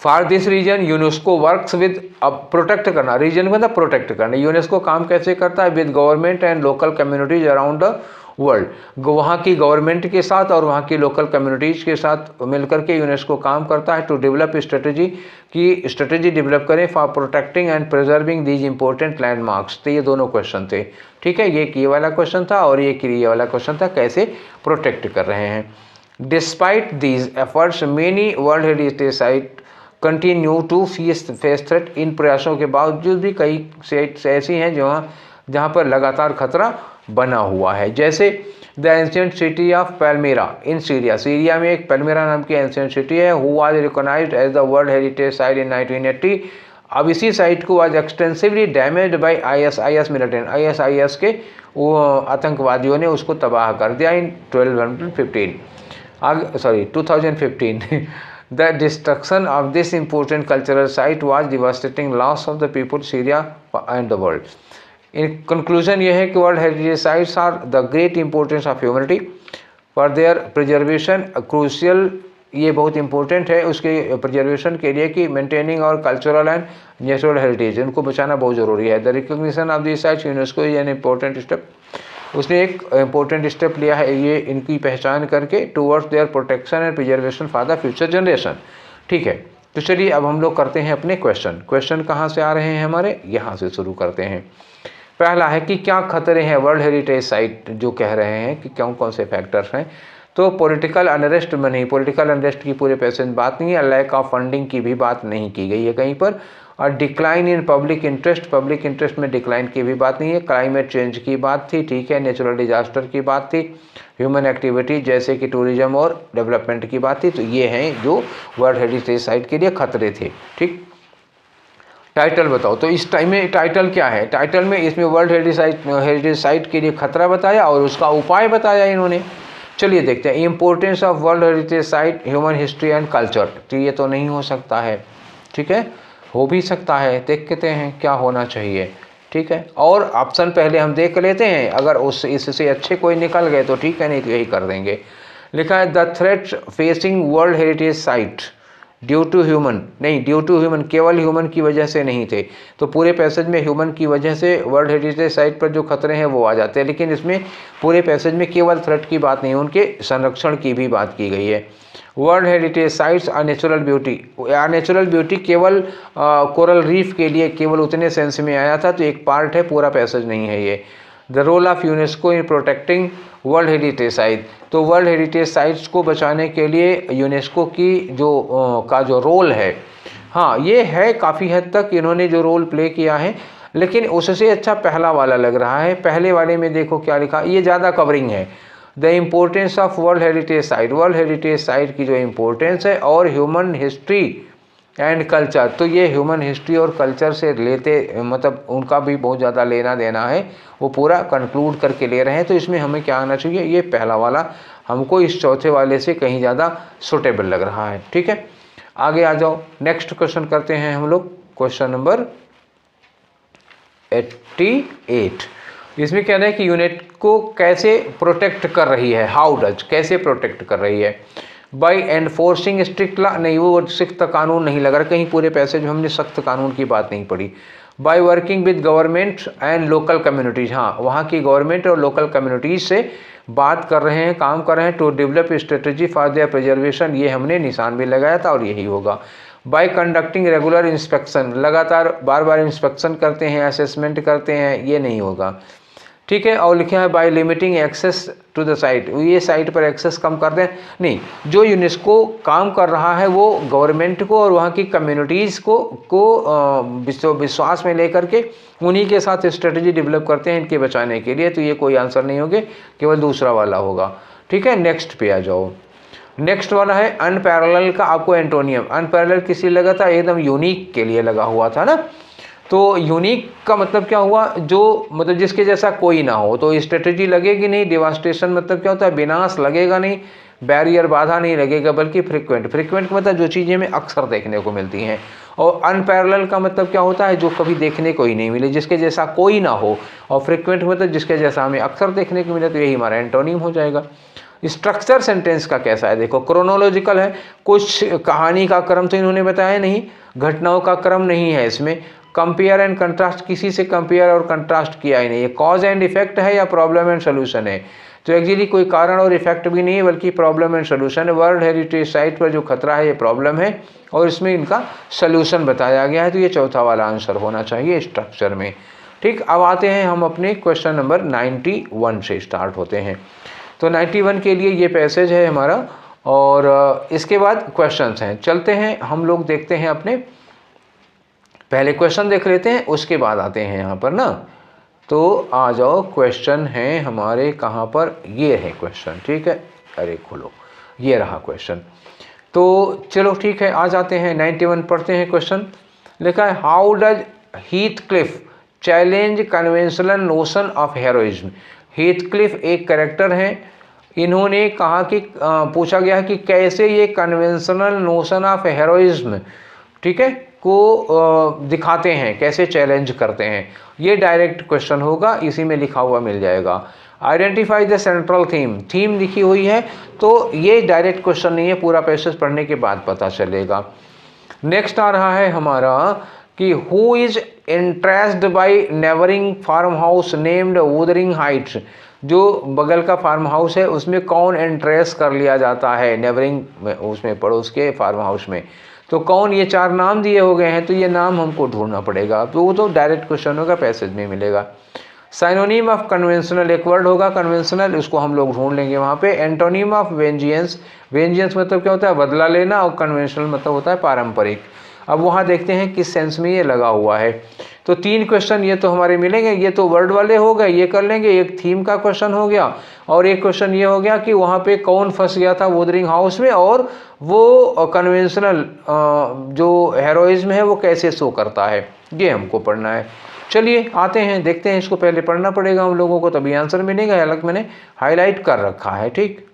For this region UNESCO works with, अब प्रोटेक्ट करना, रीजन मतलब प्रोटेक्ट करना। यूनेस्को काम कैसे करता है, with government and local communities around the world. वहाँ की गवर्नमेंट के साथ और वहाँ की लोकल कम्युनिटीज़ के साथ मिलकर के यूनेस्को काम करता है टू डेवलप स्ट्रेटेजी डेवलप करें for protecting and preserving these important landmarks. तो ये दोनों क्वेश्चन थे, ठीक है। ये वाला क्वेश्चन था और ये वाला क्वेश्चन था, कैसे प्रोटेक्ट कर रहे हैं। Despite these efforts many world heritage site continue to face threat. इन प्रयासों के बावजूद भी कई साइट्स ऐसी हैं जहाँ पर लगातार खतरा बना हुआ है। जैसे the ancient city of Palmyra in Syria, Syria में एक पैल्मिरा नाम की एंशिएंट सिटी है, who was recognised as the world heritage site in 1980। अब इसी साइट को आज extensively damaged by IS militant, IS के वो आतंकवादियों ने उसको तबाह कर दिया इन 2015। The destruction of this important cultural site was devastating loss of the people, Syria and the world. In conclusion, ये है कि world heritage sites are the great importance of humanity for their preservation, crucial, ये बहुत important है उसके preservation के लिए कि maintaining और cultural and natural heritage, इनको बचाना बहुत ज़रूरी है। The recognition of these sites, UNESCO is an important step. उसने एक इम्पोर्टेंट स्टेप लिया है ये इनकी पहचान करके towards their protection and preservation for the future generation, ठीक है। तो चलिए अब हम लोग करते हैं अपने क्वेश्चन कहाँ से आ रहे हैं हमारे, यहाँ से शुरू करते हैं। पहला है कि क्या खतरे हैं वर्ल्ड हेरिटेज साइट, जो कह रहे हैं कि कौन कौन से फैक्टर्स हैं। तो पॉलिटिकल अनरेस्ट में नहीं, पॉलिटिकल अनरेस्ट की पूरे पैसे में बात नहीं है, लैक ऑफ फंडिंग की भी बात नहीं की गई है कहीं पर, और डिक्लाइन इन पब्लिक इंटरेस्ट में डिक्लाइन की भी बात नहीं है। क्लाइमेट चेंज की बात थी, ठीक है, नेचुरल डिजास्टर की बात थी, ह्यूमन एक्टिविटी जैसे कि टूरिज्म और डेवलपमेंट की बात थी। तो ये हैं जो वर्ल्ड हेरिटेज साइट के लिए खतरे थे, ठीक। टाइटल बताओ, तो इस टाइम में टाइटल क्या है, टाइटल में इसमें वर्ल्ड हेरिटेज साइट के लिए खतरा बताया और उसका उपाय बताया इन्होंने। चलिए देखते हैं, importance of world heritage site, human history and culture. तो ये तो नहीं हो सकता है, ठीक है, हो भी सकता है, देखते हैं क्या होना चाहिए, ठीक है। और ऑप्शन पहले हम देख लेते हैं, अगर इससे अच्छे कोई निकल गए तो ठीक है, नहीं तो यही कर देंगे। लिखा है the threats facing world heritage site due to human, नहीं ड्यू टू ह्यूमन, केवल ह्यूमन की वजह से नहीं थे। तो पूरे पैसेज में ह्यूमन की वजह से वर्ल्ड हेरिटेज साइट पर जो खतरे हैं वो आ जाते हैं, लेकिन इसमें पूरे पैसेज में केवल थ्रेट की बात नहीं, उनके संरक्षण की भी बात की गई है। World heritage sites are natural beauty, natural beauty केवल कोरल रीफ के लिए केवल उतने सेंस में आया था, तो एक पार्ट है, पूरा पैसेज नहीं है ये। The role of UNESCO in protecting world heritage site, तो वर्ल्ड हेरिटेज साइट्स को बचाने के लिए यूनेस्को की जो रोल है, हाँ ये है, काफ़ी हद तक इन्होंने जो रोल प्ले किया है, लेकिन उससे अच्छा पहला वाला लग रहा है। पहले वाले में देखो क्या लिखा, ये ज़्यादा कवरिंग है। The importance of world heritage site, world heritage site की जो इम्पोर्टेंस है, और ह्यूमन हिस्ट्री एंड कल्चर, तो ये ह्यूमन हिस्ट्री और कल्चर से लेते, मतलब उनका भी बहुत ज़्यादा लेना देना है, वो पूरा कंक्लूड करके ले रहे हैं। तो इसमें हमें क्या आना चाहिए, ये पहला वाला हमको इस चौथे वाले से कहीं ज़्यादा सुटेबल लग रहा है, ठीक है। आगे आ जाओ, नेक्स्ट क्वेश्चन करते हैं हम लोग, क्वेश्चन नंबर 88। इसमें कह रहे हैं कि यूनिट को कैसे प्रोटेक्ट कर रही है, हाउ डज, कैसे प्रोटेक्ट कर रही है। बाई एनफोर्सिंग स्ट्रिक्ट लॉ, नहीं वो सख्त कानून नहीं लग रहा, कहीं पूरे पैसेज में हमने सख्त कानून की बात नहीं पढ़ी। By working with government and local communities, हाँ वहाँ की गवर्नमेंट और लोकल कम्युनिटीज़ से बात कर रहे हैं, काम कर रहे हैं। To develop strategy for their preservation, ये हमने निशान भी लगाया था और यही होगा। बाय कंडक्टिंग रेगुलर इंस्पेक्शन, लगातार बार बार इंस्पेक्शन करते हैं, असेसमेंट करते हैं, ये नहीं होगा, ठीक है। और लिखा है by limiting access to the site, ये साइट पर एक्सेस कम कर दें, नहीं, जो यूनेस्को काम कर रहा है वो गवर्नमेंट को और वहाँ की कम्युनिटीज़ को विश्वास में लेकर के उन्हीं के साथ स्ट्रेटजी डेवलप करते हैं इनके बचाने के लिए, तो ये कोई आंसर नहीं होगा, केवल दूसरा वाला होगा, ठीक है। नेक्स्ट पे आ जाओ। नेक्स्ट वाला है अनपैरेलल का आपको एंटोनियम। अनपैरेलल किस लिए लगा था, एकदम यूनिक के लिए लगा हुआ था ना। तो यूनिक का मतलब क्या हुआ, जो मतलब जिसके जैसा कोई ना हो, तो स्ट्रेटजी लगेगी नहीं। डिवास्टेशन मतलब क्या होता है, विनाश लगेगा नहीं, बैरियर बाधा नहीं लगेगा, बल्कि फ्रिक्वेंट, फ्रिक्वेंट मतलब जो चीज़ें हमें अक्सर देखने को मिलती हैं। और अनपैरेलल का मतलब क्या होता है, जो कभी देखने को ही नहीं मिले, जिसके जैसा कोई ना हो। और फ्रिक्वेंट मतलब जिसके जैसा हमें अक्सर देखने को मिले, तो यही हमारा एंटोनिम हो जाएगा। स्ट्रक्चर सेंटेंस का कैसा है, देखो क्रोनोलॉजिकल है, कुछ कहानी का क्रम तो इन्होंने बताया नहीं, घटनाओं का क्रम नहीं है इसमें। कंपेयर एंड कंट्रास्ट, किसी से कंपेयर और कंट्रास्ट किया ही नहीं। ये कॉज एंड इफेक्ट है या प्रॉब्लम एंड सोल्यूशन है, तो एक्चुअली कोई कारण और इफेक्ट भी नहीं है, बल्कि प्रॉब्लम एंड सोल्यूशन है। वर्ल्ड हेरिटेज साइट पर जो खतरा है ये प्रॉब्लम है और इसमें इनका सोल्यूशन बताया गया है, तो ये चौथा वाला आंसर होना चाहिए स्ट्रक्चर में, ठीक। अब आते हैं हम अपने क्वेश्चन नंबर 91 से स्टार्ट होते हैं। तो 91 के लिए ये पैसेज है हमारा, और इसके बाद क्वेश्चंस हैं। चलते हैं हम लोग, देखते हैं अपने पहले क्वेश्चन देख लेते हैं, उसके बाद आते हैं यहाँ पर ना। तो आ जाओ, क्वेश्चन है हमारे कहाँ पर, ये है क्वेश्चन, ठीक है। अरे खोलो, ये रहा क्वेश्चन। तो चलो ठीक है, आ जाते हैं 91 पढ़ते हैं। क्वेश्चन लिखा है, how does Heathcliff challenge conventional notion of heroism. Heathcliff एक कैरेक्टर हैं, इन्होंने कहा कि पूछा गया है कि कैसे ये कन्वेंशनल नोशन ऑफ हेरोइज्म, ठीक है, को दिखाते हैं, कैसे चैलेंज करते हैं। ये डायरेक्ट क्वेश्चन होगा, इसी में लिखा हुआ मिल जाएगा। Identify the central theme, theme लिखी हुई है, तो ये डायरेक्ट क्वेश्चन नहीं है, पूरा पैसेज पढ़ने के बाद पता चलेगा। नेक्स्ट आ रहा है हमारा कि who is interested by neighbouring farm house named Wuthering Heights. जो बगल का फार्म हाउस है उसमें कौन इंटरेस्ट कर लिया जाता है, नेबरिंग उसमें पड़ोस के फार्म हाउस में, तो कौन, ये 4 नाम दिए हो गए हैं, तो ये नाम हमको ढूंढना पड़ेगा, तो वो तो डायरेक्ट क्वेश्चन होगा, पैसेज में मिलेगा। साइनोनिम ऑफ कन्वेंशनल एक वर्ड होगा कन्वेंशनल, उसको हम लोग ढूंढ लेंगे वहाँ पे। एंटोनिम ऑफ वेंजियंस, वेंजियंस मतलब क्या होता है, बदला लेना, और कन्वेंशनल मतलब होता है पारंपरिक। अब वहाँ देखते हैं किस सेंस में ये लगा हुआ है। तो 3 क्वेश्चन ये तो हमारे मिलेंगे, ये तो वर्ड वाले हो गए, ये कर लेंगे। एक थीम का क्वेश्चन हो गया, और एक क्वेश्चन ये हो गया कि वहाँ पे कौन फंस गया था वुदरिंग हाउस में, और वो कन्वेंशनल जो हेरोइज्म है वो कैसे शो करता है, ये हमको पढ़ना है। चलिए आते हैं, देखते हैं, इसको पहले पढ़ना पड़ेगा हम लोगों को, तभी आंसर मिलेगा, हालांकि मैंने हाईलाइट कर रखा है, ठीक।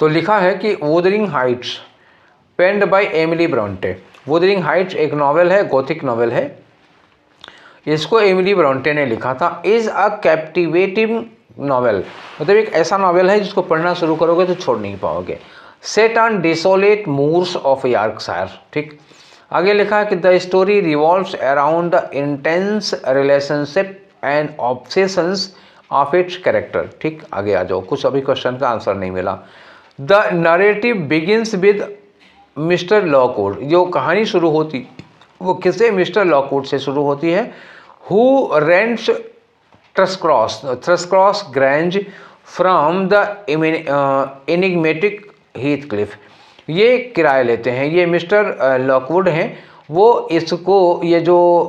तो लिखा है कि Wuthering Heights penned by Emily Bronte. Wuthering Heights एक नॉवेल है, गोथिक नॉवेल है, इसको एमिली ब्रोंटे ने लिखा था। इज़ अ कैप्टिवेटिंग नॉवेल, मतलब एक ऐसा नॉवेल है जिसको पढ़ना शुरू करोगे तो छोड़ नहीं पाओगे। Set on desolate moors of Yorkshire, ठीक। आगे लिखा है कि the story revolves around the intense relationship and obsessions of its character, ठीक। आगे आ जाओ, कुछ अभी क्वेश्चन का आंसर नहीं मिला। The narrative begins with mister Lockwood, जो कहानी शुरू होती वो किससे, मिस्टर लॉकवुड से शुरू होती है। Who rents Thrushcross Grange from the enigmatic Heathcliff, ये किराए लेते हैं, ये मिस्टर लॉकवुड हैं, वो इसको, ये जो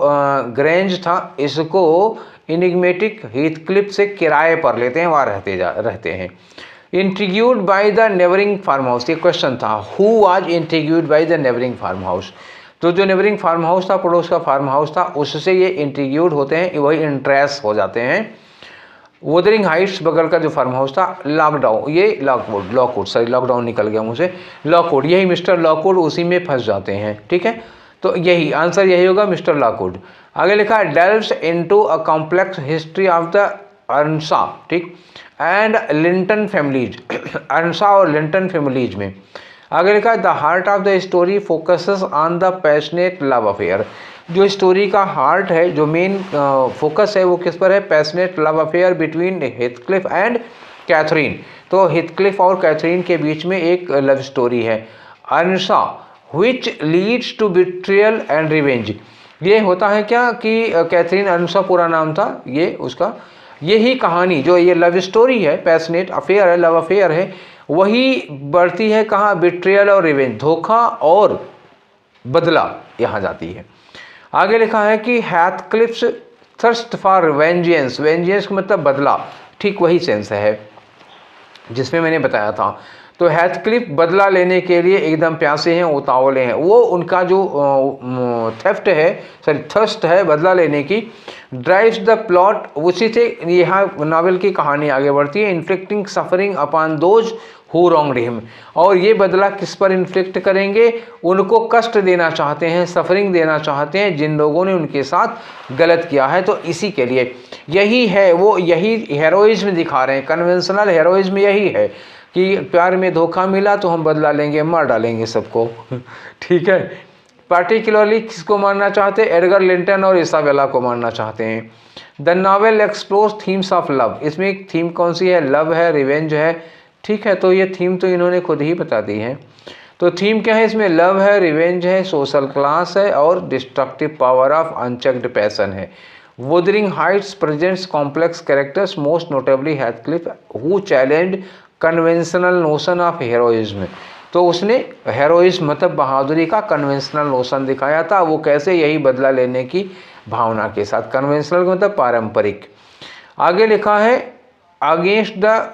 ग्रैंज था, इसको एनिग्मेटिक हीथक्लिफ से किराए पर लेते हैं, वहाँ रहते हैं। Intrigued by the neighbouring farm house, ये क्वेश्चन था, who was intrigued by the neighbouring farm house, तो जो नेबरिंग फार्म हाउस था, पड़ोस का फार्म हाउस था, उससे ये इंट्रीग्यूड होते हैं, वही इंट्रेस हो जाते हैं। वुदरिंग हाइट्स बगल का जो फार्म हाउस था, लॉकडाउन, ये लॉकवुड सॉरी लॉकडाउन निकल गया मुझे, लॉकवुड, यही मिस्टर लॉकवुड उसी में फंस जाते हैं, ठीक है। तो यही आंसर यही होगा मिस्टर लॉकवुड। आगे लिखा है delves into a complex history of the Earnshaw, ठीक, एंड लिंटन फैमिलीज, अर्नसा और लिंटन फैमिलीज में। आगे लिखा है the heart of the story focuses on the passionate love affair. जो स्टोरी का हार्ट है, जो मेन फोकस है वो किस पर है? Passionate love affair between Heathcliff and Catherine. तो हेथक्लिफ और कैथरीन के बीच में एक लव स्टोरी है। Earnshaw which leads to betrayal and revenge. ये होता है क्या कि कैथरीन, अर्नसा पूरा नाम था ये उसका, यही कहानी जो ये लव स्टोरी है, पैशनेट अफेयर है, लव अफेयर है, वही बढ़ती है कहाँ? बिट्रियल और रिवेंज, धोखा और बदला यहाँ जाती है। आगे लिखा है कि हेथक्लिफ्स थर्स्ट फॉर वेंजियंस, वेंजियंस का मतलब बदला, ठीक वही सेंस है जिसमें मैंने बताया था। तो हेथक्लिफ बदला लेने के लिए एकदम प्यासे हैं, उतावले हैं। वो उनका जो थेफ्ट है, सॉरी थर्स्ट है बदला लेने की, ड्राइव्स द प्लॉट, उसी से यहाँ नावल की कहानी आगे बढ़ती है। Inflicting suffering upon those who wronged him. और ये बदला किस पर इन्फ्लिक्ट करेंगे? उनको कष्ट देना चाहते हैं, सफरिंग देना चाहते हैं जिन लोगों ने उनके साथ गलत किया है। तो इसी के लिए यही है, वो यही हेरोइज्म दिखा रहे हैं। कन्वेंशनल हेरोइज्म यही है कि प्यार में धोखा मिला तो हम बदला लेंगे, मार डालेंगे सबको ठीक है। पार्टिकुलरली किसको मारना चाहते हैं? एडगर लिंटन और इसाबेला को मारना चाहते हैं। The novel explores themes of love. इसमें एक थीम कौन सी है? लव है, रिवेंज है, ठीक है। तो ये थीम तो इन्होंने खुद ही बता दी है। तो थीम क्या है इसमें? लव है, रिवेंज है, सोशल क्लास है और destructive power of unchecked passion है। Wuthering Heights presents complex characters, most notably Heathcliff who challenged conventional notion of heroism. तो उसने हेरोइज्म मतलब बहादुरी का कन्वेंशनल नोशन दिखाया था। वो कैसे? यही बदला लेने की भावना के साथ। कन्वेंशनल मतलब पारंपरिक। आगे लिखा है against the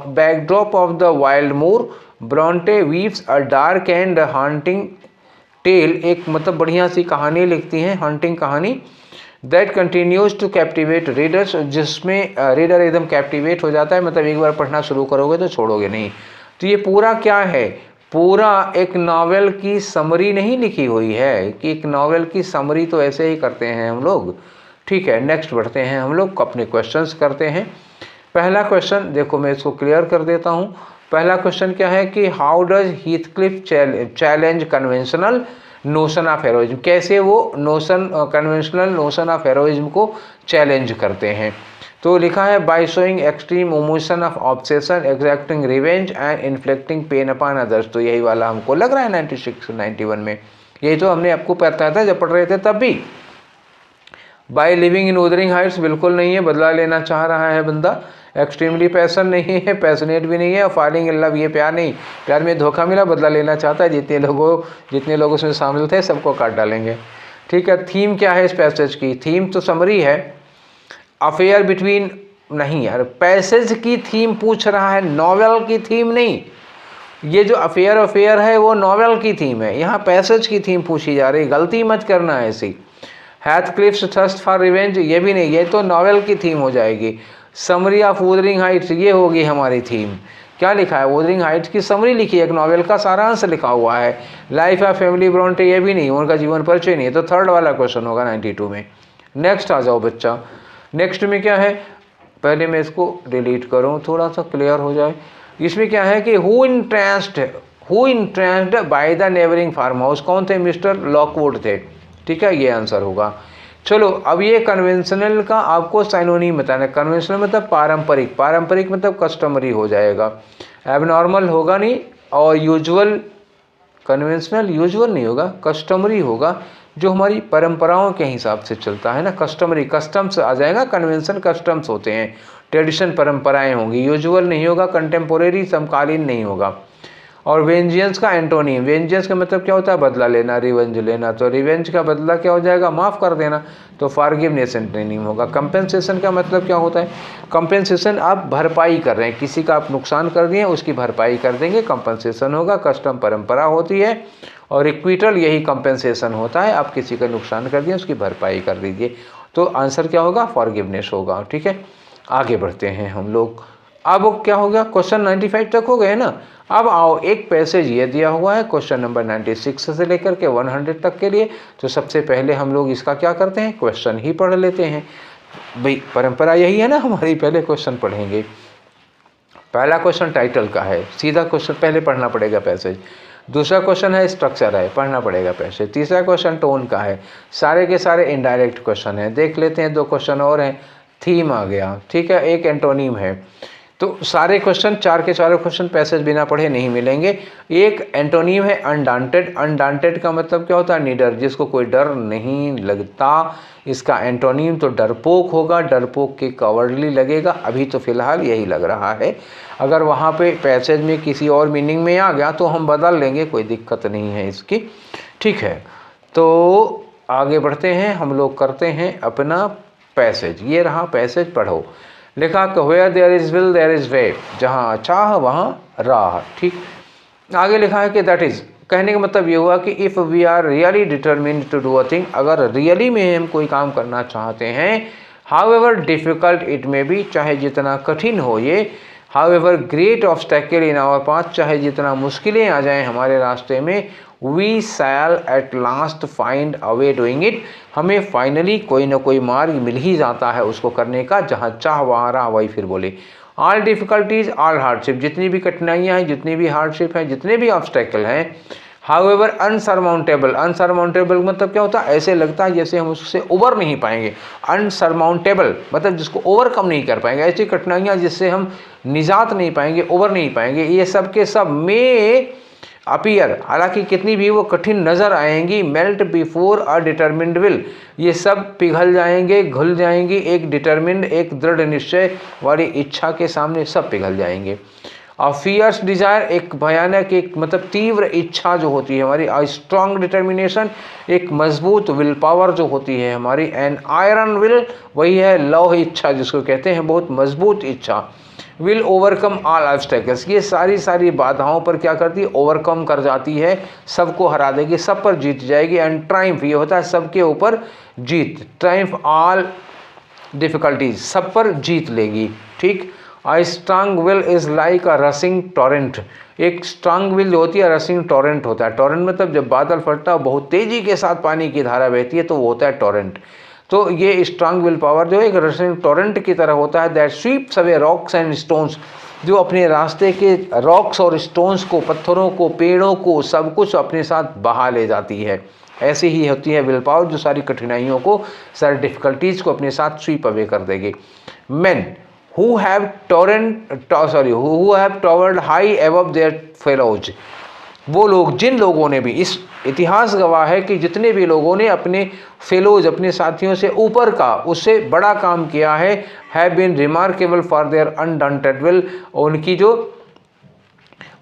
backdrop of the wild moor, Bronte weaves a dark and haunting tale. एक मतलब बढ़िया सी कहानी लिखती हैं, हंटिंग कहानी, that continues to captivate readers, जिसमें रीडर एकदम कैप्टिवेट हो जाता है, मतलब एक बार पढ़ना शुरू करोगे तो छोड़ोगे नहीं। तो ये पूरा क्या है? पूरा एक नावल की समरी नहीं लिखी हुई है कि एक नावल की समरी तो ऐसे ही करते हैं हम लोग, ठीक है। नेक्स्ट बढ़ते हैं हम लोग, अपने क्वेश्चंस करते हैं। पहला क्वेश्चन देखो, मैं इसको क्लियर कर देता हूँ। पहला क्वेश्चन क्या है कि how does Heathcliff challenge conventional notion of heroism. कैसे वो notion, conventional notion of heroism को चैलेंज करते हैं? तो लिखा है by showing extreme emotion of obsession, exacting revenge and inflicting pain upon others. तो यही वाला हमको लग रहा है 96-91 में, यही तो हमने आपको बताया था जब पढ़ रहे थे तब भी। By living in Wuthering Heights बिल्कुल नहीं है, बदला लेना चाह रहा है बंदा। एक्सट्रीमली पैशन नहीं है, पैशनेट भी नहीं है। और फॉलिंग इन लव, ये प्यार नहीं, प्यार में धोखा मिला, बदला लेना चाहता है। जितने लोग उसमें शामिल थे सबको काट डालेंगे, ठीक है। थीम क्या है इस पैसेज की? थीम तो समरी है, अफेयर बिटवीन नहीं यार, पैसेज की थीम पूछ रहा है, नॉवेल की थीम नहीं। ये जो अफेयर है वो नॉवेल की थीम है, यहाँ पैसेज की थीम पूछी जा रही, गलती मत करना है ऐसी। हेथक्लिफ्स थर्स्ट फॉर रिवेंज, ये भी नहीं, ये तो नॉवेल की थीम हो जाएगी। समरी ऑफ वुदरिंग हाइट्स, ये होगी हमारी थीम। क्या लिखा है? वुदरिंग हाइट्स की समरी लिखी है, एक नॉवेल का सारांश लिखा हुआ है। लाइफ ऑफ फैमिली ब्रॉन्टे, ये भी नहीं, उनका जीवन परिचय नहीं है। तो थर्ड वाला क्वेश्चन होगा 92 में। नेक्स्ट आ जाओ बच्चा, नेक्स्ट में क्या है? पहले मैं इसको डिलीट करूँ, थोड़ा सा क्लियर हो जाए। इसमें क्या है कि who entranced by the neighbouring farm house, कौन थे? मिस्टर लॉकवुड थे, ठीक है, ये आंसर होगा। चलो अब ये कन्वेंशनल का आपको साइनोनिम बताना है। कन्वेंशनल मतलब पारंपरिक, पारंपरिक मतलब कस्टमरी हो जाएगा, एबनॉर्मल होगा नहीं, और यूजुअल, कन्वेंशनल यूजुअल नहीं होगा, कस्टमरी होगा, जो हमारी परंपराओं के हिसाब से चलता है ना, कस्टमरी, कस्टम्स आ जाएगा। कन्वेंशन कस्टम्स होते हैं, ट्रेडिशन परंपराएं होंगी, यूजुअल नहीं होगा, कंटेम्पोरेरी समकालीन नहीं होगा। और वेंजियंस का एंटोनिम, वेंजियंस का मतलब क्या होता है? बदला लेना, रिवेंज लेना। तो रिवेंज का बदला क्या हो जाएगा? माफ़ कर देना, तो फॉरगिवनेस एंटोनिम होगा। कंपेंसेशन का मतलब क्या होता है? कंपेंसेशन, आप भरपाई कर रहे हैं, किसी का आप नुकसान कर दिए उसकी भरपाई कर देंगे, कंपेंसेशन होगा। कस्टम परंपरा होती है, और इक्विटल यही कंपेंसेशन होता है, आप किसी का नुकसान कर दिए उसकी भरपाई कर दीजिए। तो आंसर क्या होगा? फॉरगिवनेस होगा, ठीक है। आगे बढ़ते हैं हम लोग, अब वो क्या हो गया, क्वेश्चन 95 तक हो गए ना। अब आओ, एक पैसेज ये दिया हुआ है क्वेश्चन नंबर 96 से लेकर के 100 तक के लिए। तो सबसे पहले हम लोग इसका क्या करते हैं, क्वेश्चन ही पढ़ लेते हैं। भाई परंपरा यही है ना हमारी, पहले क्वेश्चन पढ़ेंगे। पहला क्वेश्चन टाइटल का है, सीधा क्वेश्चन पहले पढ़ना पड़ेगा पैसेज। दूसरा क्वेश्चन है स्ट्रक्चर है, पढ़ना पड़ेगा पैसेज। तीसरा क्वेश्चन टोन का है, सारे के सारे इनडायरेक्ट क्वेश्चन है। देख लेते हैं, 2 क्वेश्चन और हैं। थीम आ गया, ठीक है, एक एंटोनीम है। तो सारे क्वेश्चन, 4 के 4 क्वेश्चन पैसेज बिना पढ़े नहीं मिलेंगे। एक एंटोनीम है अनडांटेड। अनडांटेड का मतलब क्या होता है, निडर, जिसको कोई डर नहीं लगता। इसका एंटोनीम तो डरपोक होगा, डरपोक के कवर्डली लगेगा। अभी तो फिलहाल यही लग रहा है, अगर वहाँ पे पैसेज में किसी और मीनिंग में आ गया तो हम बदल लेंगे, कोई दिक्कत नहीं है इसकी, ठीक है। तो आगे बढ़ते हैं, हम लोग करते हैं अपना पैसेज। ये रहा पैसेज, पढ़ो। लिखा कि where there is will there is way, जहाँ चाह वहाँ राह, ठीक। आगे लिखा है कि दैट इज, कहने का मतलब ये हुआ कि if we are really determined to do a thing, अगर रियली में हम कोई काम करना चाहते हैं, however difficult it may be, चाहे जितना कठिन हो ये, however great obstacle in our path, चाहे जितना मुश्किलें आ जाएं हमारे रास्ते में, we shall at last find a way doing it, हमें फाइनली कोई ना कोई मार्ग मिल ही जाता है उसको करने का, जहाँ चाह वहाँ राह। वही फिर बोले, ऑल डिफ़िकल्टीज ऑल हार्डशिप, जितनी भी कठिनाइयाँ हैं, जितनी भी हार्डशिप हैं, जितने भी ऑब्स्टेकल हैं, हाउएवर अनसरमाउंटेबल। अनसरमाउंटेबल मतलब क्या होता है, ऐसे लगता है जैसे हम उससे उबर नहीं पाएंगे। अनसरमाउंटेबल मतलब जिसको ओवरकम नहीं कर पाएंगे, ऐसी कठिनाइयाँ जिससे हम निजात नहीं पाएंगे, ओवर नहीं पाएंगे। ये सब के सब में अपीयर, हालांकि कितनी भी वो कठिन नज़र आएंगी, melt before a determined will, ये सब पिघल जाएंगे, घुल जाएंगी एक डिटरमिन्ड, एक दृढ़ निश्चय वाली इच्छा के सामने सब पिघल जाएंगे। और फियर्स डिज़ायर, एक भयानक, एक मतलब तीव्र इच्छा जो होती है हमारी, आ स्ट्रॉन्ग डिटर्मिनेशन, एक मजबूत विल पावर जो होती है हमारी, एन आयरन विल, वही है लौह इच्छा जिसको कहते हैं, बहुत मजबूत इच्छा। विल ओवरकम ऑल ऑब्स्टेकल्स, ये सारी बाधाओं पर क्या करती है, ओवरकम कर जाती है, सबको हरा देगी, सब पर जीत जाएगी। एंड ट्रायम्फ, ये होता है सबके ऊपर जीत, ट्रायम्फ ऑल डिफ़िकल्टीज, सब पर जीत लेगी, ठीक। A strong will is like a rushing torrent, एक स्ट्रांग विल होती है, रसिंग टॉरेंट होता है। टॉरेंट मतलब जब बादल फटता है बहुत तेज़ी के साथ पानी की धारा बहती है तो वो होता है टॉरेंट। तो ये स्ट्रांग विल पावर जो है एक रसिंग टॉरेंट की तरह होता है, that sweeps away rocks and stones, जो अपने रास्ते के रॉक्स और स्टोन्स को, पत्थरों को, पेड़ों को, सब कुछ अपने साथ बहा ले जाती है। ऐसी ही होती है विल पावर, जो सारी कठिनाइयों को, सारी डिफ़िकल्टीज़ को अपने साथ स्वीप अवे कर देगी। Man who have towered high above their fellows, वो लोग, जिन लोगों ने भी, इस इतिहास गवाह है कि जितने भी लोगों ने अपने फेलोज, अपने साथियों से ऊपर का, उससे बड़ा काम किया है, have been remarkable for their undaunted will, उनकी जो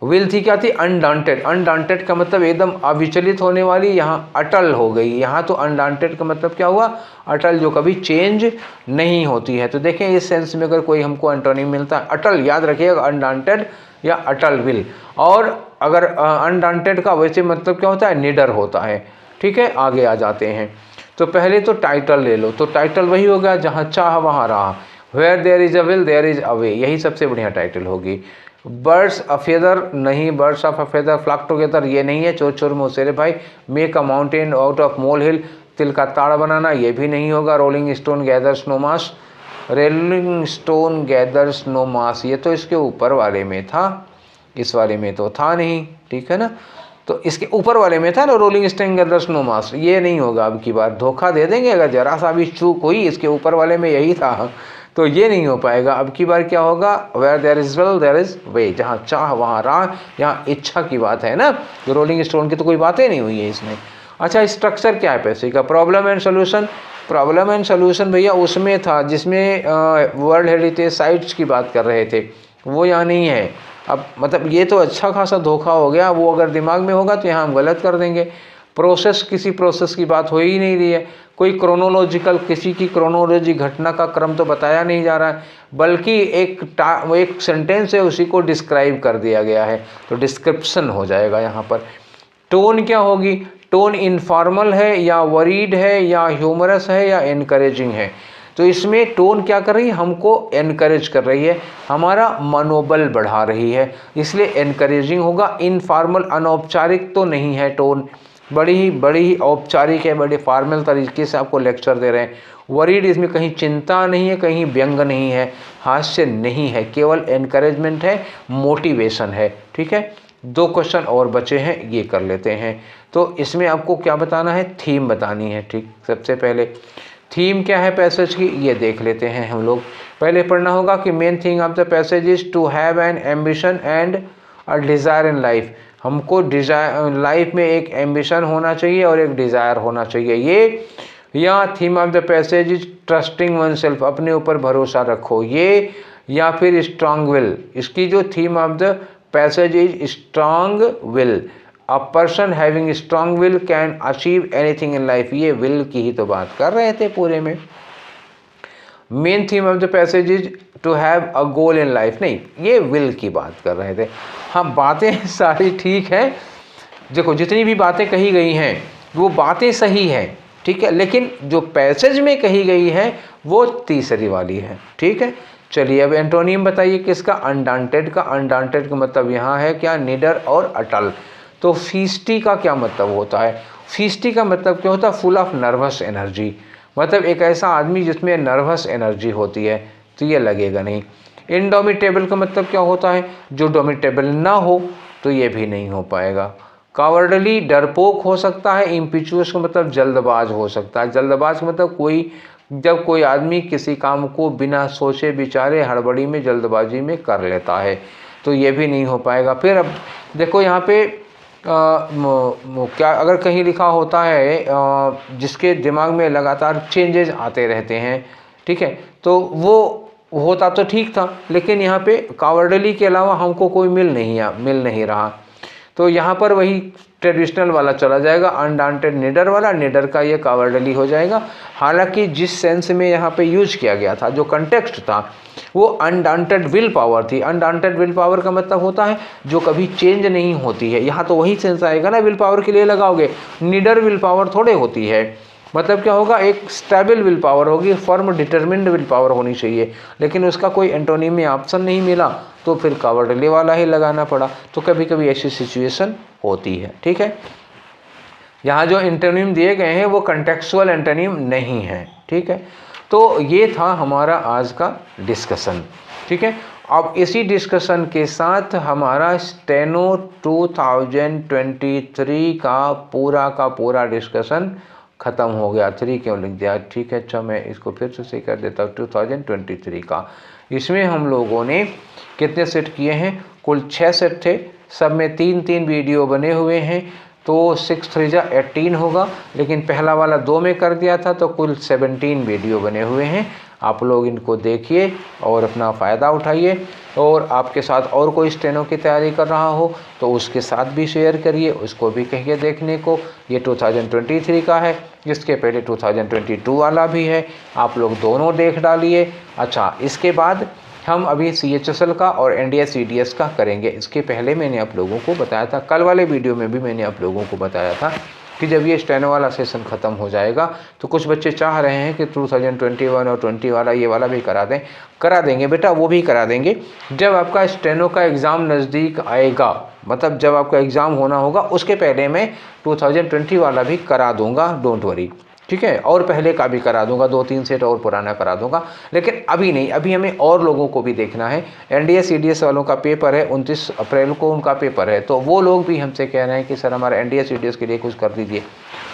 विल थी क्या थी, अनडांटेड। अनडांटेड का मतलब एकदम अविचलित होने वाली, यहाँ अटल हो गई। यहाँ तो अनडांटेड का मतलब क्या हुआ, अटल, जो कभी चेंज नहीं होती है। तो देखें इस सेंस में अगर कोई हमको एंटोनिम मिलता है, अटल याद रखिएगा, अनडांटेड या अटल विल। और अगर अनडांटेड का वैसे मतलब क्या होता है, निडर होता है, ठीक है। आगे आ जाते हैं, तो पहले तो टाइटल ले लो। तो टाइटल वही हो गया, जहाँ चाह वहाँ राह, where there is a will there is a way, यही सबसे बढ़िया टाइटल होगी। बर्ड्स अ फेदर नहीं, birds of a feather flock together ये नहीं है, चोर चोर मोसेरे भाई। Make a mountain out of molehill, तिल का ताड़ बनाना, ये भी नहीं होगा। Rolling stone gather snow moss, rolling stone gather snow moss, ये तो इसके ऊपर वाले में था, इस वाले में तो था नहीं, ठीक है ना। तो इसके ऊपर वाले में था ना, rolling stone gather snow moss, ये नहीं होगा। अब की बार धोखा दे देंगे, अगर जरा सा भी चूक हुई, इसके ऊपर वाले में यही था, तो ये नहीं हो पाएगा। अब की बार क्या होगा, where there is will there is way, जहाँ चाह वहाँ राह, यहाँ इच्छा की बात है ना। तो रोलिंग स्टोन की तो कोई बातें नहीं हुई है इसमें। अच्छा, स्ट्रक्चर क्या है पैसे का, problem and solution. Problem and solution भैया उसमें था जिसमें वर्ल्ड हेरिटेज साइट्स की बात कर रहे थे, वो यहाँ नहीं है। अब मतलब ये तो अच्छा खासा धोखा हो गया, वो अगर दिमाग में होगा तो यहाँ हम गलत कर देंगे। प्रोसेस, किसी प्रोसेस की बात हो ही नहीं रही है, कोई क्रोनोलॉजिकल, किसी की क्रोनोलॉजी, घटना का क्रम तो बताया नहीं जा रहा है, बल्कि एक सेंटेंस है उसी को डिस्क्राइब कर दिया गया है, तो डिस्क्रिप्शन हो जाएगा यहाँ पर। टोन क्या होगी, टोन इनफॉर्मल है या वरीड है या ह्यूमरस है या इनकरेजिंग है। तो इसमें टोन क्या कर रही है, हमको एनकरेज कर रही है, हमारा मनोबल बढ़ा रही है, इसलिए एनकरेजिंग होगा। इनफॉर्मल अनौपचारिक तो नहीं है टोन, बड़ी ही औपचारिक है, बड़े फॉर्मल तरीके से आपको लेक्चर दे रहे हैं। वरीड, इसमें कहीं चिंता नहीं है, कहीं व्यंग नहीं है, हास्य नहीं है, केवल एनकरेजमेंट है, मोटिवेशन है। ठीक है, 2 क्वेश्चन और बचे हैं, ये कर लेते हैं। तो इसमें आपको क्या बताना है, थीम बतानी है। ठीक, सबसे पहले थीम क्या है पैसेज की, ये देख लेते हैं हम लोग। पहले पढ़ना होगा कि main thing of the passage is to have an ambition and a desire in life. हमको डिज़ायर, लाइफ में एक एम्बिशन होना चाहिए और एक डिज़ायर होना चाहिए। ये या theme of the passage is trusting one self, अपने ऊपर भरोसा रखो, ये या फिर स्ट्रांग विल। इसकी जो theme of the passage is strong will. A person having strong will can achieve anything in life, ये विल की ही तो बात कर रहे थे पूरे में। Main theme of the passage is to have a goal in life, नहीं, ये विल की बात कर रहे थे। हाँ, बातें सारी ठीक है, देखो जितनी भी बातें कही गई हैं वो बातें सही हैं, ठीक है, लेकिन जो पैसेज में कही गई है वो तीसरी वाली है। ठीक है, चलिए अब एंटोनियम बताइए किसका, अनडांटेड का। अनडांटेड का मतलब यहाँ है क्या, निडर और अटल। तो फीस्टी का क्या मतलब होता है, फीस्टी का मतलब क्या होता है, फुल ऑफ नर्वस एनर्जी, मतलब एक ऐसा आदमी जिसमें नर्वस एनर्जी होती है, तो ये लगेगा नहीं। इनडोमिटेबल का मतलब क्या होता है, जो डोमिटेबल ना हो, तो ये भी नहीं हो पाएगा। कावर्डली, डरपोक हो सकता है। इम्पिचुअस का मतलब जल्दबाज हो सकता है। जल्दबाज का मतलब जब कोई आदमी किसी काम को बिना सोचे विचारे हड़बड़ी में जल्दबाजी में कर लेता है, तो ये भी नहीं हो पाएगा। फिर अब देखो यहाँ पे क्या अगर कहीं लिखा होता है जिसके दिमाग में लगातार चेंजेस आते रहते हैं, ठीक है, तो वो होता तो ठीक था, लेकिन यहाँ पे कावर्डली के अलावा हमको कोई मिल नहीं रहा, तो यहाँ पर वही ट्रेडिशनल वाला चला जाएगा, अनडांटेड निडर वाला, निडर का ये कावर्डली हो जाएगा। हालांकि जिस सेंस में यहाँ पे यूज किया गया था, जो कंटेक्स्ट था, वो अनडांटेड विल पावर थी। अनडांटेड विल पावर का मतलब होता है जो कभी चेंज नहीं होती है, यहाँ तो वही सेंस आएगा ना, विल पावर के लिए लगाओगे। निडर विल पावर थोड़े होती है, मतलब क्या होगा, एक स्टेबल विल पावर होगी, फर्म डिटरमिन्ड विल पावर होनी चाहिए, लेकिन उसका कोई एंटोनिम में ऑप्शन नहीं मिला, तो फिर कावर्डली वाला ही लगाना पड़ा। तो कभी कभी ऐसी सिचुएशन होती है। ठीक है, यहाँ जो एंटोनिम दिए गए हैं वो कंटेक्चुअल एंटोनिम नहीं है। ठीक है, तो ये था हमारा आज का डिस्कशन। ठीक है, अब इसी डिस्कशन के साथ हमारा स्टेनो 2023 का पूरा डिस्कशन ख़त्म हो गया। 3 क्यों लिख दिया, ठीक है, अच्छा मैं इसको फिर से सही कर देता हूँ। 2023 का, इसमें हम लोगों ने कितने सेट किए हैं, कुल 6 सेट थे, सब में 3-3 वीडियो बने हुए हैं, तो 6 3 जा 18 होगा, लेकिन पहला वाला 2 में कर दिया था, तो कुल 17 वीडियो बने हुए हैं। आप लोग इनको देखिए और अपना फ़ायदा उठाइए, और आपके साथ और कोई स्टेनो की तैयारी कर रहा हो तो उसके साथ भी शेयर करिए, उसको भी कहिए देखने को। ये 2023 का है, इसके पहले 2022 वाला भी है, आप लोग दोनों देख डालिए। अच्छा, इसके बाद हम अभी CHSL का और NDA CDS का करेंगे। इसके पहले मैंने आप लोगों को बताया था, कल वाले वीडियो में भी मैंने आप लोगों को बताया था कि जब ये स्टेनो वाला सेशन ख़त्म हो जाएगा तो कुछ बच्चे चाह रहे हैं कि 2021 और 20 वाला ये वाला भी करा देंगे बेटा, वो भी करा देंगे जब आपका स्टेनो का एग्ज़ाम नज़दीक आएगा, मतलब जब आपका एग्ज़ाम होना होगा उसके पहले मैं 2020 वाला भी करा दूंगा, डोंट वरी। ठीक है, और पहले का भी करा दूंगा, 2-3 सेट और पुराना करा दूंगा, लेकिन अभी नहीं, अभी हमें और लोगों को भी देखना है। NDA CDS वालों का पेपर है, 29 अप्रैल को उनका पेपर है, तो वो लोग भी हमसे कह रहे हैं कि सर हमारा NDA CDS के लिए कुछ कर दीजिए,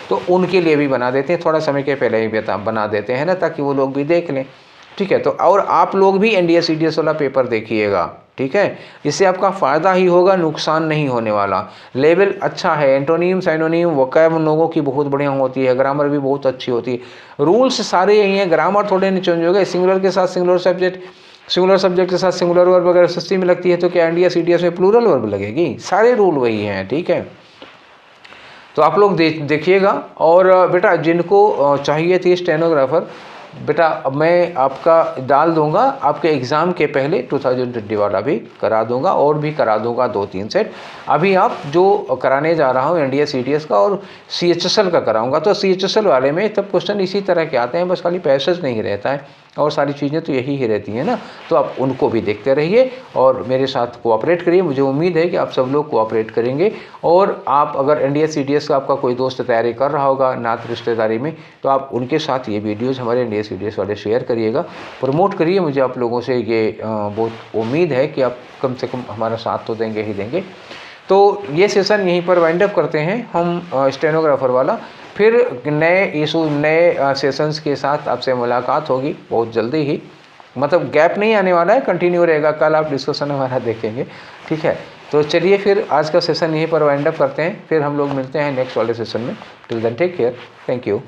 तो उनके लिए भी बना देते हैं, थोड़ा समय के पहले ही बना देते हैं ना, ताकि वो लोग भी देख लें। ठीक है, तो और आप लोग भी NDA CDS वाला पेपर देखिएगा, ठीक है, इससे आपका फ़ायदा ही होगा, नुकसान नहीं होने वाला। लेवल अच्छा है, एंटोनिम साइनोनिम वोकैब उन लोगों की बहुत बढ़िया होती है, ग्रामर भी बहुत अच्छी होती है, रूल्स सारे यही हैं, ग्रामर थोड़े नहीं चेंज हो गए। सिंगुलर के साथ सिंगुलर सब्जेक्ट, सिंगुलर सब्जेक्ट के साथ सिंगुलर वर्ब अगर सस्ती में लगती है तो क्या NDA CDS में प्लूरल वर्ब लगेगी, सारे रूल वही हैं। ठीक है, तो आप लोग देखिएगा। और बेटा जिनको चाहिए थी स्टेनोग्राफर, बेटा अब मैं आपका डाल दूंगा, आपके एग्ज़ाम के पहले 2020 वाला भी करा दूंगा और भी करा दूंगा 2-3 सेट। अभी आप जो कराने जा रहा हूँ NDA CDS का और CHSL का कराऊंगा, तो CHSL वाले में तब क्वेश्चन इसी तरह के आते हैं, बस खाली पैसेज नहीं रहता है और सारी चीज़ें तो यही ही रहती हैं ना। तो आप उनको भी देखते रहिए और मेरे साथ कोऑपरेट करिए। मुझे उम्मीद है कि आप सब लोग कोऑपरेट करेंगे। और आप अगर NDA CDS का आपका कोई दोस्त तैयारी कर रहा होगा नात रिश्तेदारी में, तो आप उनके साथ ये वीडियोज़ हमारे NDA CDS वाले शेयर करिएगा, प्रमोट करिए। मुझे आप लोगों से ये बहुत उम्मीद है कि आप कम से कम हमारा साथ तो देंगे ही देंगे। तो ये सेशन यहीं पर वाइंड अप करते हैं हम स्टेनोग्राफर वाला। फिर नए सेशंस के साथ आपसे मुलाकात होगी बहुत जल्दी ही, मतलब गैप नहीं आने वाला है, कंटिन्यू रहेगा। कल आप डिस्कशन हमारा देखेंगे, ठीक है। तो चलिए फिर आज का सेशन यहीं पर वाइंड अप करते हैं, फिर हम लोग मिलते हैं नेक्स्ट वाले सेशन में। Till then take care, thank you.